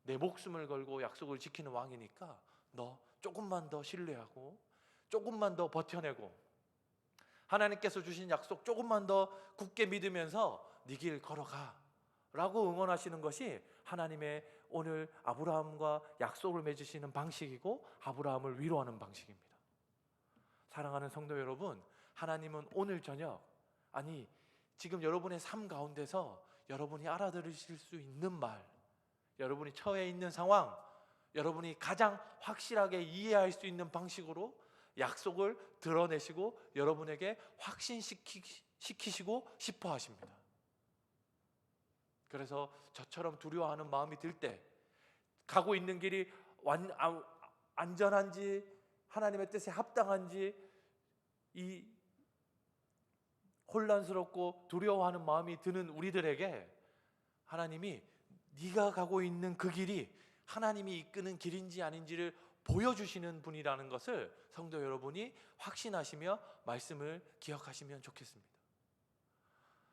내 목숨을 걸고 약속을 지키는 왕이니까 너 조금만 더 신뢰하고 조금만 더 버텨내고 하나님께서 주신 약속 조금만 더 굳게 믿으면서 네 길 걸어가 라고 응원하시는 것이 하나님의 오늘 아브라함과 약속을 맺으시는 방식이고 아브라함을 위로하는 방식입니다. 사랑하는 성도 여러분, 하나님은 오늘 저녁, 아니 지금 여러분의 삶 가운데서 여러분이 알아들으실 수 있는 말, 여러분이 처해 있는 상황, 여러분이 가장 확실하게 이해할 수 있는 방식으로 약속을 드러내시고 여러분에게 확신시키시고 싶어 하십니다. 그래서 저처럼 두려워하는 마음이 들 때, 가고 있는 길이 안전한지 하나님의 뜻에 합당한지 이 혼란스럽고 두려워하는 마음이 드는 우리들에게 하나님이 네가 가고 있는 그 길이 하나님이 이끄는 길인지 아닌지를 보여주시는 분이라는 것을 성도 여러분이 확신하시며 말씀을 기억하시면 좋겠습니다.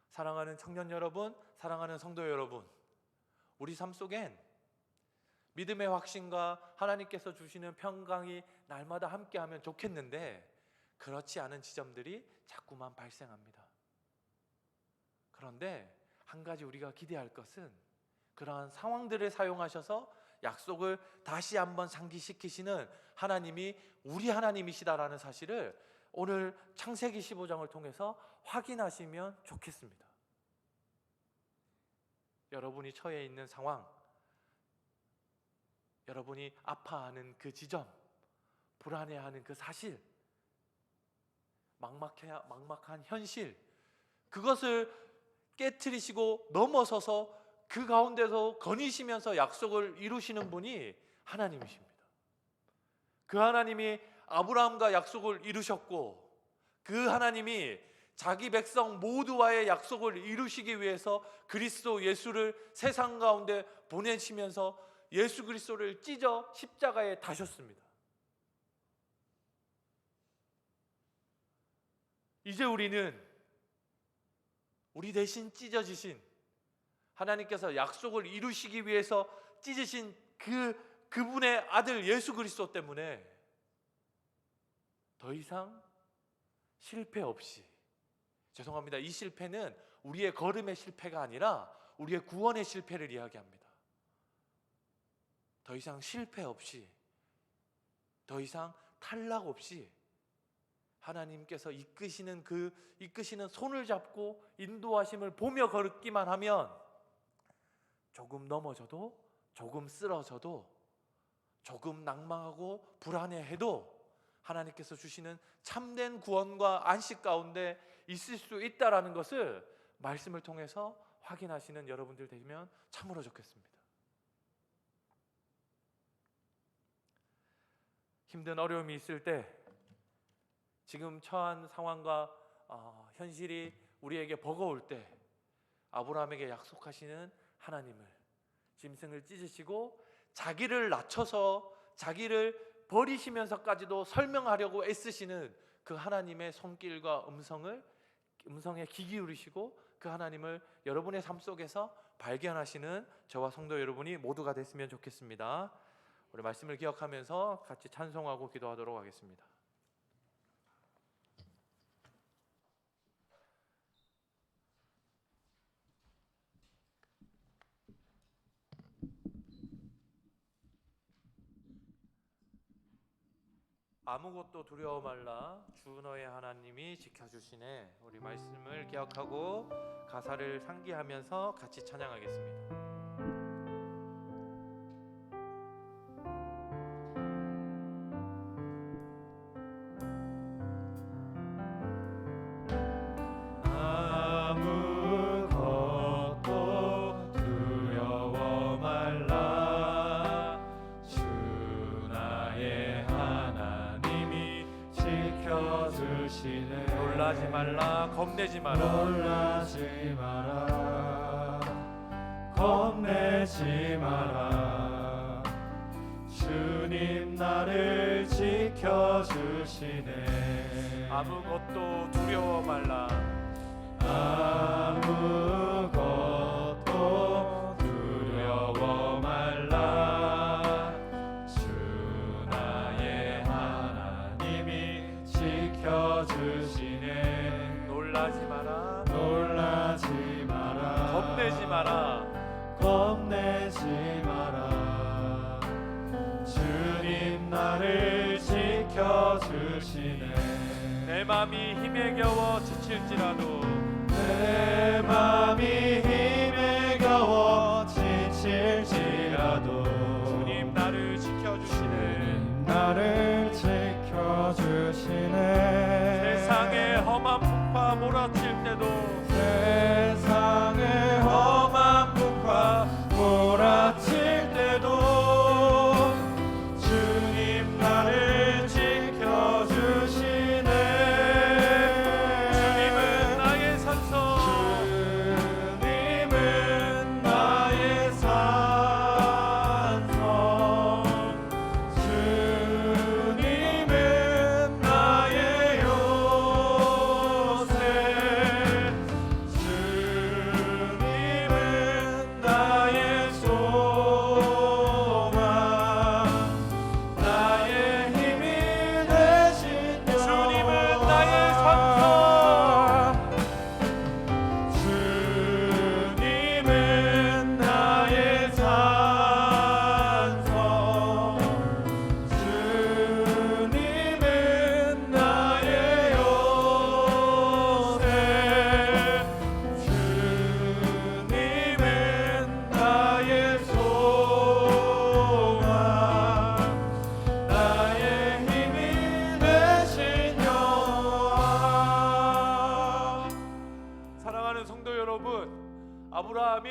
사랑하는 청년 여러분, 사랑하는 성도 여러분, 우리 삶 속엔 믿음의 확신과 하나님께서 주시는 평강이 날마다 함께하면 좋겠는데 그렇지 않은 지점들이 자꾸만 발생합니다. 그런데 한 가지 우리가 기대할 것은 그러한 상황들을 사용하셔서 약속을 다시 한번 상기시키시는 하나님이 우리 하나님이시다라는 사실을 오늘 창세기 15장을 통해서 확인하시면 좋겠습니다. 여러분이 처해 있는 상황, 여러분이 아파하는 그 지점, 불안해하는 그 사실, 막막한 현실, 그것을 깨트리시고 넘어서서 그 가운데서 거니시면서 약속을 이루시는 분이 하나님이십니다. 그 하나님이 아브라함과 약속을 이루셨고 그 하나님이 자기 백성 모두와의 약속을 이루시기 위해서 그리스도 예수를 세상 가운데 보내시면서 예수 그리스도를 찢어 십자가에 다셨습니다. 이제 우리는 우리 대신 찢어지신 하나님께서 약속을 이루시기 위해서 찢으신 그분의 아들 예수 그리스도 때문에 더 이상 실패 없이, 죄송합니다, 이 실패는 우리의 걸음의 실패가 아니라 우리의 구원의 실패를 이야기합니다. 더 이상 실패 없이, 더 이상 탈락 없이 하나님께서 이끄시는 손을 잡고 인도하심을 보며 걸기만 하면 조금 넘어져도, 조금 쓰러져도, 조금 낭망하고 불안해해도 하나님께서 주시는 참된 구원과 안식 가운데 있을 수 있다라는 것을 말씀을 통해서 확인하시는 여러분들 되면 참으로 좋겠습니다. 힘든 어려움이 있을 때, 지금 처한 상황과 현실이 우리에게 버거울 때 아브라함에게 약속하시는 하나님을, 짐승을 찢으시고 자기를 낮춰서 자기를 버리시면서까지도 설명하려고 애쓰시는 그 하나님의 손길과 음성을 음성에 귀 기울이시고 그 하나님을 여러분의 삶 속에서 발견하시는 저와 성도 여러분이 모두가 됐으면 좋겠습니다. 우리 말씀을 기억하면서 같이 찬송하고 기도하도록 하겠습니다. 아무것도 두려워 말라 주 너의 하나님이 지켜주시네. 우리 말씀을 기억하고 가사를 상기하면서 같이 찬양하겠습니다. 아무것도 두려워 말라 주 나의 하나님이 지켜주시네. 놀라지 말라 겁내지 마라. 놀라지 마라 겁내지 마라 주님 나를 지켜주시네. 아무것도 두려워 말라. 아무것도 두려워 말라 주 나의 하나님이 지켜주시네. 놀라지 마라. 놀라지 마라 겁내지 마라. 겁내지 마라 주님 나를 지켜주시네. 내 맘이 힘에 겨워 지칠지라도 내 맘이 힘에 겨워 지칠지라도 주님 나를 지켜주시네. 나를 지켜주시네. 세상의 험한 풍파 몰아칠 때도 세상의 험한 풍파 몰아칠 때도 주님 나를 지켜주시네. 주님은 나의 산성. 주님은 나의 산성 주님은 나의 요새 주님은 나의 소망 나의 힘이 되신 주님은 나의 산성 주님은 나의 산성 주님은 나의 요새 주님은 나의 소망 나의 힘이 되신 여호와. 사랑하는 성도 여러분, 아브라함이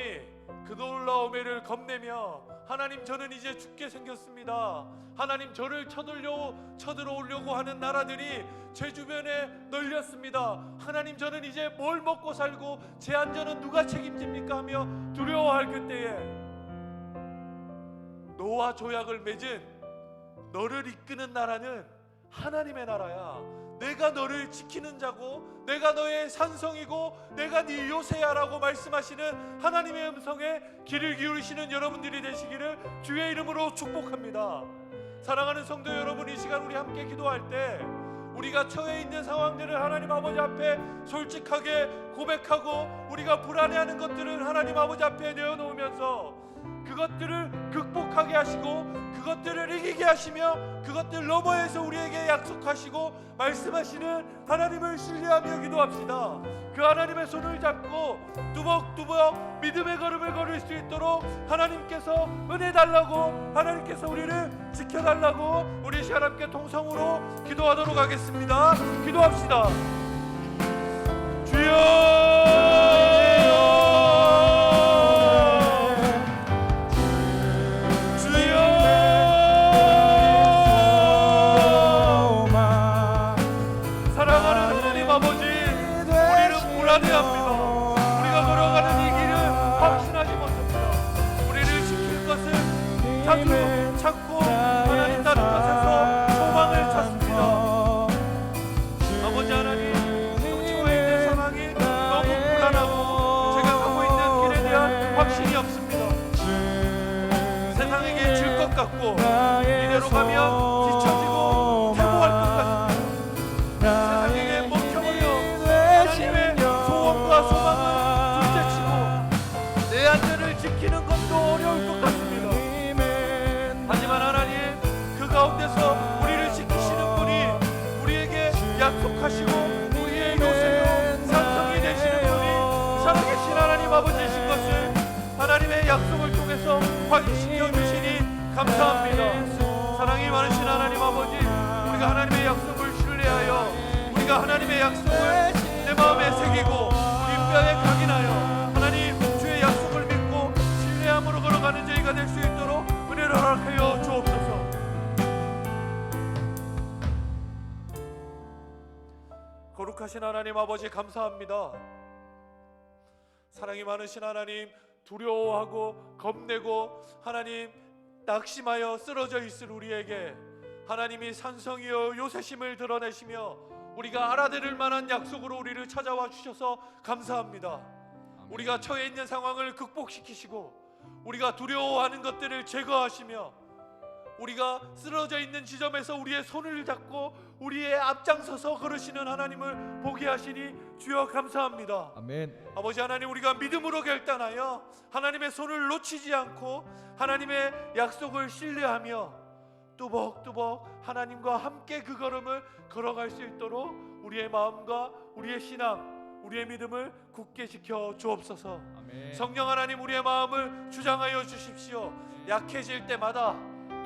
그 놀라움을 겁내며 하나님 저는 이제 죽게 생겼습니다. 하나님 저를 쳐들어오려고 하는 나라들이 제 주변에 널렸습니다. 하나님 저는 이제 뭘 먹고 살고 제 안전은 누가 책임집니까 하며 두려워할 그때에 너와 조약을 맺은 너를 이끄는 나라는 하나님의 나라야. 내가 너를 지키는 자고 내가 너의 산성이고 내가 네 요새야라고 말씀하시는 하나님의 음성에 귀를 기울이시는 여러분들이 되시기를 주의 이름으로 축복합니다. 사랑하는 성도 여러분, 이 시간 우리 함께 기도할 때 우리가 처해 있는 상황들을 하나님 아버지 앞에 솔직하게 고백하고 우리가 불안해하는 것들을 하나님 아버지 앞에 내어놓으면서 그것들을 극복하게 하시고 그것들을 이기게 하시며 그것들 너머에서 우리에게 약속하시고 말씀하시는 하나님을 신뢰하며 기도합시다. 그 하나님의 손을 잡고 뚜벅뚜벅 믿음의 걸음을 걸을 수 있도록 하나님께서 은혜 달라고, 하나님께서 우리를 지켜달라고 우리 시간 함께 통성으로 기도하도록 하겠습니다. 기도합시다. 주여 찾고 하나님 다른 것에서 소망을 찾습니다. 아버지 하나님, 처해 있는 상황이 받고 이대로 가면 뒤처지고 퇴보할 것 같습니다. 세상에 먹혀버려 하나님의 소원과 소망을 둘째치고 내 안전을 지키는 것도 어려울 것 같습니다. 하지만 하나님 그 가운데서 우리를 지키시는 분이 우리에게 약속하시고 우리의 요새로 산성이 되시는 분이 살아계신 하나님 아버지이신 것을 하나님의 약속을 통해서 확인시켜 주시니 감사합니다. 사랑이 많으신 하나님 아버지, 우리가 하나님의 약속을 신뢰하여 우리가 하나님의 약속을 내 마음에 새기고 우리 뼈에 각인하여 하나님 주의 약속을 믿고 신뢰함으로 걸어가는 저희가 될 수 있도록 은혜를 허락하여 주옵소서. 거룩하신 하나님 아버지 감사합니다. 사랑이 많으신 하나님, 두려워하고 겁내고 하나님 낙심하여 쓰러져 있을 우리에게 하나님이 산성이여 요새심을 드러내시며 우리가 알아들을 만한 약속으로 우리를 찾아와 주셔서 감사합니다. 우리가 처해 있는 상황을 극복시키시고 우리가 두려워하는 것들을 제거하시며 우리가 쓰러져 있는 지점에서 우리의 손을 잡고 우리의 앞장서서 걸으시는 하나님을 보게 하시니 주여 감사합니다. 아멘. 아버지 하나님, 우리가 믿음으로 결단하여 하나님의 손을 놓치지 않고 하나님의 약속을 신뢰하며 뚜벅뚜벅 하나님과 함께 그 걸음을 걸어갈 수 있도록 우리의 마음과 우리의 신앙, 우리의 믿음을 굳게 지켜 주옵소서. 아멘. 성령 하나님, 우리의 마음을 주장하여 주십시오. 약해질 때마다,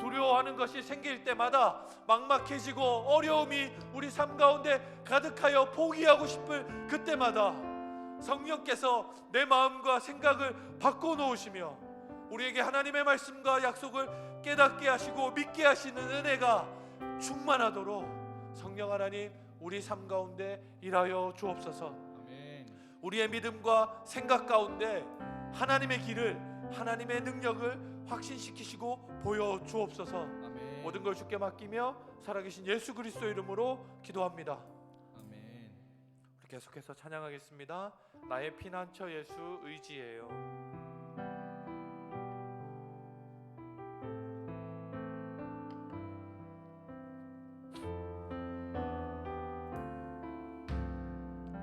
두려워하는 것이 생길 때마다, 막막해지고 어려움이 우리 삶 가운데 가득하여 포기하고 싶을 그때마다 성령께서 내 마음과 생각을 바꿔놓으시며 우리에게 하나님의 말씀과 약속을 깨닫게 하시고 믿게 하시는 은혜가 충만하도록 성령 하나님 우리 삶 가운데 일하여 주옵소서. 아멘. 우리의 믿음과 생각 가운데 하나님의 길을, 하나님의 능력을 확신시키시고 보여주옵소서. 아멘. 모든 걸 주께 맡기며 살아계신 예수 그리스도 이름으로 기도합니다. 아멘. 우리 계속해서 찬양하겠습니다. 나의 피난처 예수 의지해요.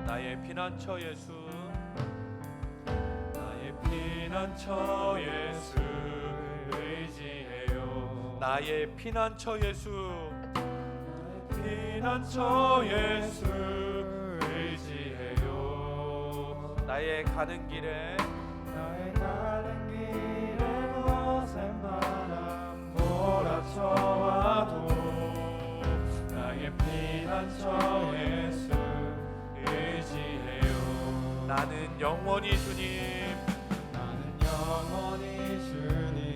나의 피난처 예수, 나의 피난처 예수 의지해요. 나의 피난처 예수, 나의 피난처 예수 의지해요. 나의 가는 길에, 나의 가는 길에 거센 바람 몰아쳐와도 나의 피난처 예수 의지해요. 나는 영원히 주님, 나는 영원히 주님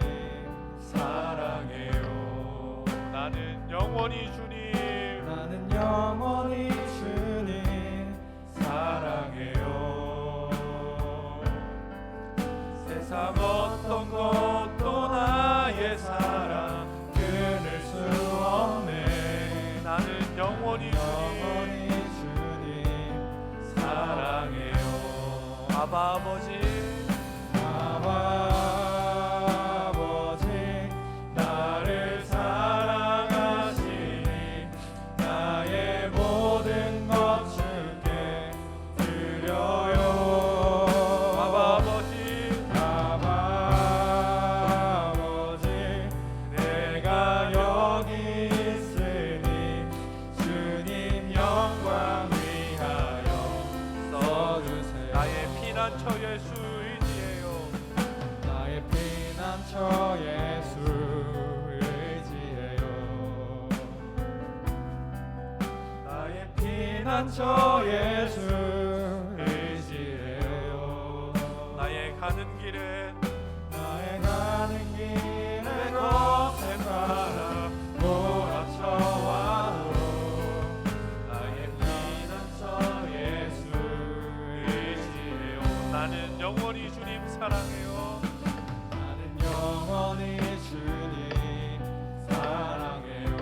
사랑해요. 나는 영원히 주님, 나는 영원히 주님 사랑해요. 세상 어떤 것도 나의 사랑 끊을 수 없네. 나는 영원히 주님 사랑해요. 아바 아버지, 아바 아버지 나를 사랑하시니 나의 모든 것 주께 드려요. 아바 아버지, 아바 아버지 내가 여기 있으니 주님 영광 위하여 써주세요. 나의 피난처 예수 의지해요. 나의 피난처 예수 의지해요. 나의 피난처 예수 의지해요. 나의 가는 길에, 나의 가는 길에 거센 바람 몰아쳐와도 나의 피난처 예수 의지해요. 나는 영원히 주님 사랑해요. 나는 영원히 주님 사랑해요.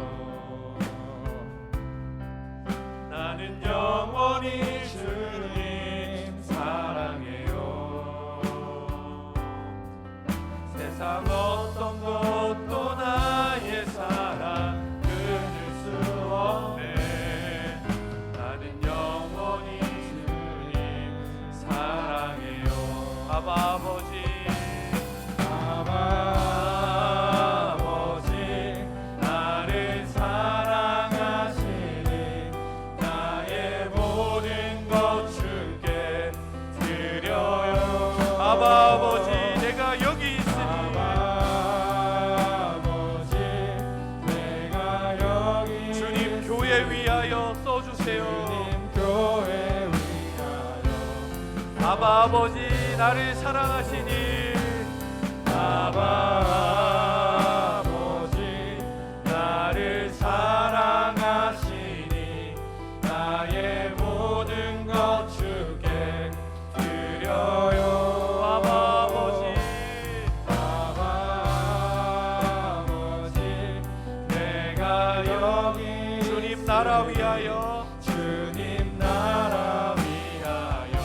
나는 영원히 주님 사랑해요. 세상 어떤 것도 나 아바 아버지 내가 여기 있으니 아버지 내가 여기 주님 교회 위하여 써주세요. 주님 교회 위하여 아바 아버지 나를 사랑하시니 아바 아버지 나를 사랑하시니 나의 모든 것 주께 드려요. 아바 아버지 아바 아버지 내가 여기 주님 나라 위하여 주님 나라 위하여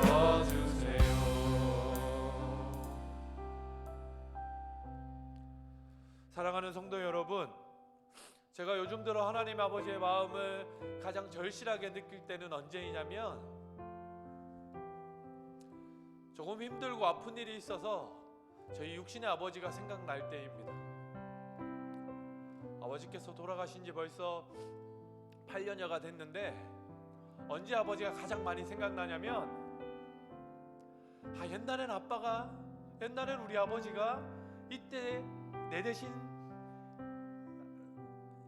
써주세요. 사랑하는 성도 여러분, 제가 요즘 들어 하나님 아버지의 마음을 가장 절실하게 느낄 때는 언제이냐면 조금 힘들고 아픈 일이 있어서 저희 육신의 아버지가 생각날 때입니다. 아버지께서 돌아가신 지 벌써 8년여가 됐는데 언제 아버지가 가장 많이 생각나냐면 옛날엔 우리 아버지가 이때 내 대신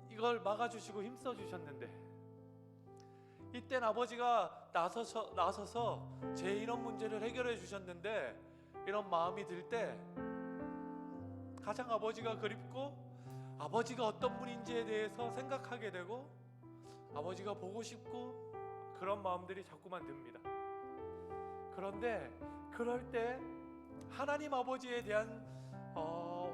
이걸 막아주시고 힘써주셨는데 이땐 아버지가 나서서 제 이런 문제를 해결해 주셨는데 이런 마음이 들 때 가장 아버지가 그립고 아버지가 어떤 분인지에 대해서 생각하게 되고 아버지가 보고 싶고 그런 마음들이 자꾸만 듭니다. 그런데 그럴 때 하나님 아버지에 대한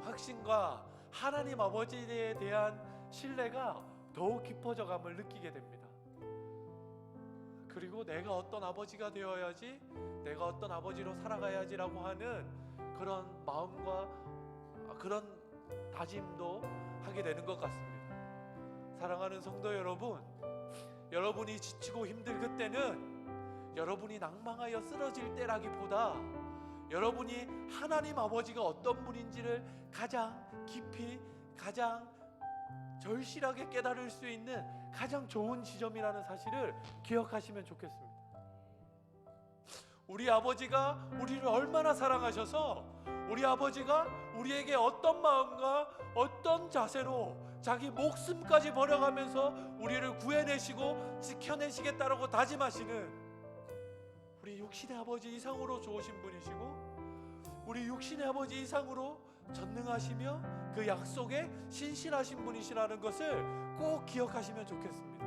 확신과 하나님 아버지에 대한 신뢰가 더욱 깊어져감을 느끼게 됩니다. 그리고 내가 어떤 아버지가 되어야지, 내가 어떤 아버지로 살아가야지라고 하는 그런 마음과 그런 다짐도 하게 되는 것 같습니다. 사랑하는 성도 여러분, 여러분이 지치고 힘들 그때는 여러분이 낭망하여 쓰러질 때라기보다 여러분이 하나님 아버지가 어떤 분인지를 가장 깊이 가장 절실하게 깨달을 수 있는 가장 좋은 지점이라는 사실을 기억하시면 좋겠습니다. 우리 아버지가 우리를 얼마나 사랑하셔서 우리 아버지가 우리에게 어떤 마음과 어떤 자세로 자기 목숨까지 버려가면서 우리를 구해내시고 지켜내시겠다라고 다짐하시는 우리 육신의 아버지 이상으로 좋으신 분이시고 우리 육신의 아버지 이상으로 전능하시며 그 약속에 신실하신 분이시라는 것을 꼭 기억하시면 좋겠습니다.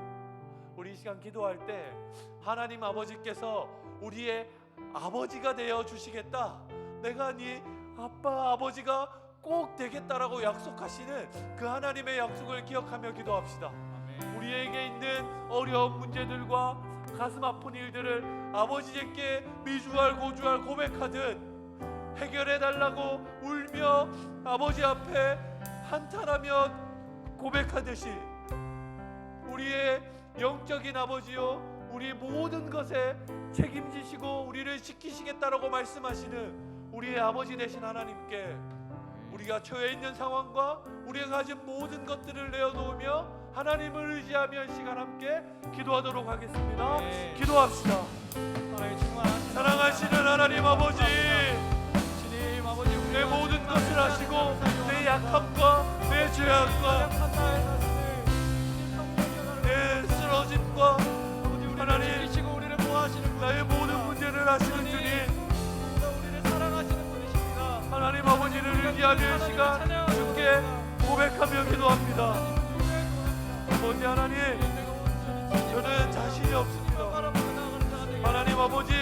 우리 이 시간 기도할 때 하나님 아버지께서 우리의 아버지가 되어 주시겠다, 내가 네 아빠 아버지가 꼭 되겠다라고 약속하시는 그 하나님의 약속을 기억하며 기도합시다. 아멘. 우리에게 있는 어려운 문제들과 가슴 아픈 일들을 아버지께 미주알 고주알 고백하듯 해결해달라고 울며 아버지 앞에 한탄하며 고백하듯이 우리의 영적인 아버지요, 우리 모든 것에 책임지시고 우리를 지키시겠다라고 말씀하시는 우리의 아버지 되신 하나님께 우리가 처해 있는 상황과 우리가 가진 모든 것들을 내어놓으며 하나님을 의지하며 시간 함께 기도하도록 하겠습니다. 네. 기도합시다. 사랑하시는 하나님 아버지, 내 모든 것을 아시고 내 약함과 내 죄악과 내 쓰러짐과 하나님 나의 모든 문제를 아시는 주님, 하나님 아버지를 의지하는 시간 주께 고백하며 기도합니다. 아버지 하나님, 저는 자신이 없습니다. 하나님 아버지,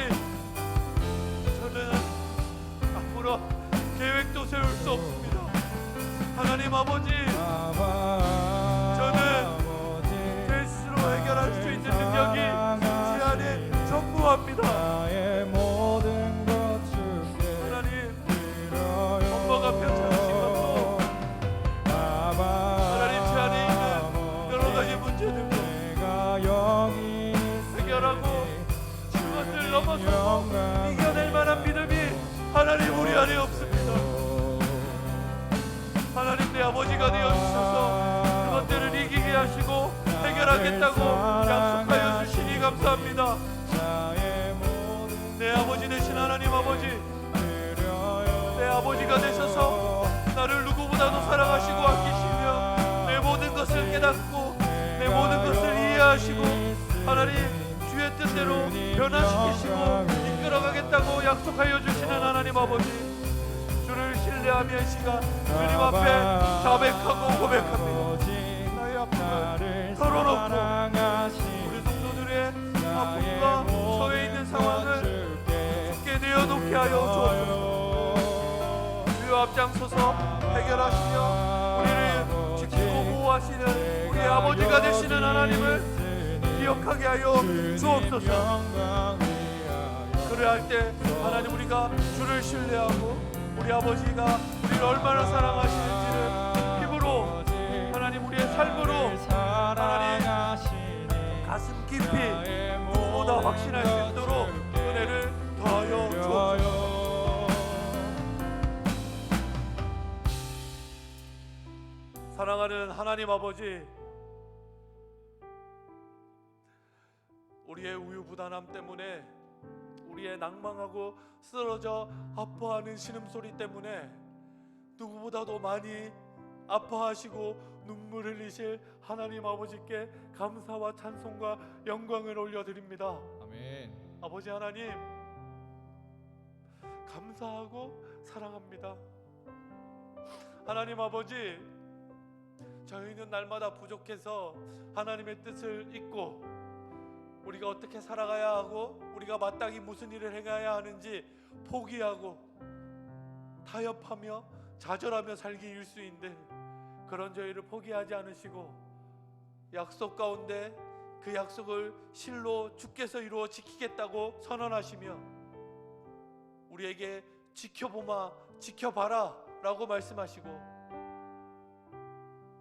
저는 앞으로 계획도 세울 수 없습니다. 하나님 아버지, 저는 제 스스로 해결할 수 있는 능력이 제 안에 전무합니다. 하나님, 엄마가 편찮으신 것도 하나님 제 안에 있는 여러 가지 문제들도 해결하고 그것을 넘어서고 이겨낼 만한 믿음이 하나님 우리 안에 없습니다. 하나님, 내 아버지가 되어주셔서 그것들을 이기게 하시고 해결하겠다고 약속하여 주시니 감사합니다. 내 아버지 되신 하나님 아버지, 아버지가 되셔서 나를 누구보다도 사랑하시고 아끼시며 내 모든 것을 깨닫고 내 모든 것을 이해하시고 하나님 주의 뜻대로 변화시키시고 이끌어가겠다고 약속하여 주시는 하나님 아버지, 주를 신뢰하며 이 시간 주님 앞에 자백하고 고백합니다. 나의 아픔을 털어놓고 우리 성도들의 아픔과 처해 있는 상황을 주께 내어놓게 하여 주옵소서. 주여 앞장서서 해결하시며 우리를 지키고 보호하시는 우리 아버지가 되시는 하나님을 기억하게 하여 주옵소서. 그래야 할 때 하나님 우리가 주를 신뢰하고 우리 아버지가 우리를 얼마나 사랑하시는지를 힘으로 하나님 우리의 삶으로 하나님 가슴 깊이 누구보다 확신할 수 있도록 은혜를 더하여 주옵소서. 사랑하는 하나님 아버지, 우리의 우유부단함 때문에 우리의 낭망하고 쓰러져 아파하는 신음소리 때문에 누구보다도 많이 아파하시고 눈물 흘리실 하나님 아버지께 감사와 찬송과 영광을 올려드립니다. 아멘. 아버지 하나님, 감사하고 사랑합니다. 하나님 아버지, 저희는 날마다 부족해서 하나님의 뜻을 잊고 우리가 어떻게 살아가야 하고 우리가 마땅히 무슨 일을 행해야 하는지 포기하고 타협하며 좌절하며 살기 일수인데, 그런 저희를 포기하지 않으시고 약속 가운데 그 약속을 실로 주께서 이루어 지키겠다고 선언하시며 우리에게 지켜봐라 라고 말씀하시고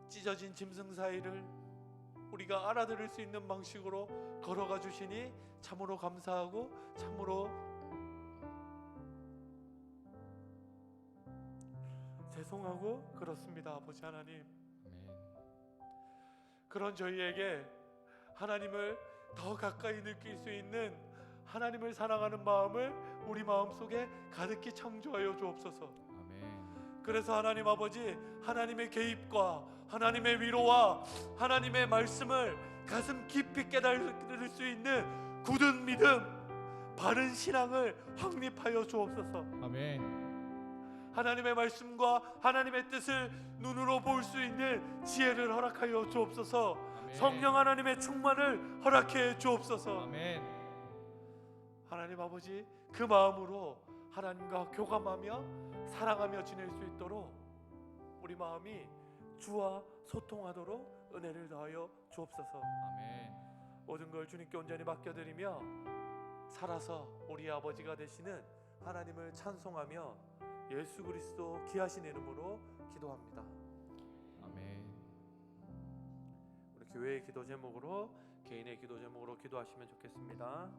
찢어진 짐승 사이를 우리가 알아들을 수 있는 방식으로 걸어가 주시니 참으로 감사하고 참으로 죄송하고 그렇습니다. 아버지 하나님, 그런 저희에게 하나님을 더 가까이 느낄 수 있는 하나님을 사랑하는 마음을 우리 마음속에 가득히 창조하여 주옵소서. 그래서 하나님 아버지, 하나님의 개입과 하나님의 위로와 하나님의 말씀을 가슴 깊이 깨달을 수 있는 굳은 믿음, 바른 신앙을 확립하여 주옵소서. 아멘. 하나님의 말씀과 하나님의 뜻을 눈으로 볼 수 있는 지혜를 허락하여 주옵소서. 아멘. 성령 하나님의 충만을 허락해 주옵소서. 아멘. 하나님 아버지, 그 마음으로 하나님과 교감하며 사랑하며 지낼 수 있도록 우리 마음이 주와 소통하도록 은혜를 더하여 주옵소서. 아멘. 모든 걸 주님께 온전히 맡겨드리며 살아서 우리 아버지가 되시는 하나님을 찬송하며 예수 그리스도 귀하신 이름으로 기도합니다. 아멘. 우리 교회의 기도 제목으로, 개인의 기도 제목으로 기도하시면 좋겠습니다.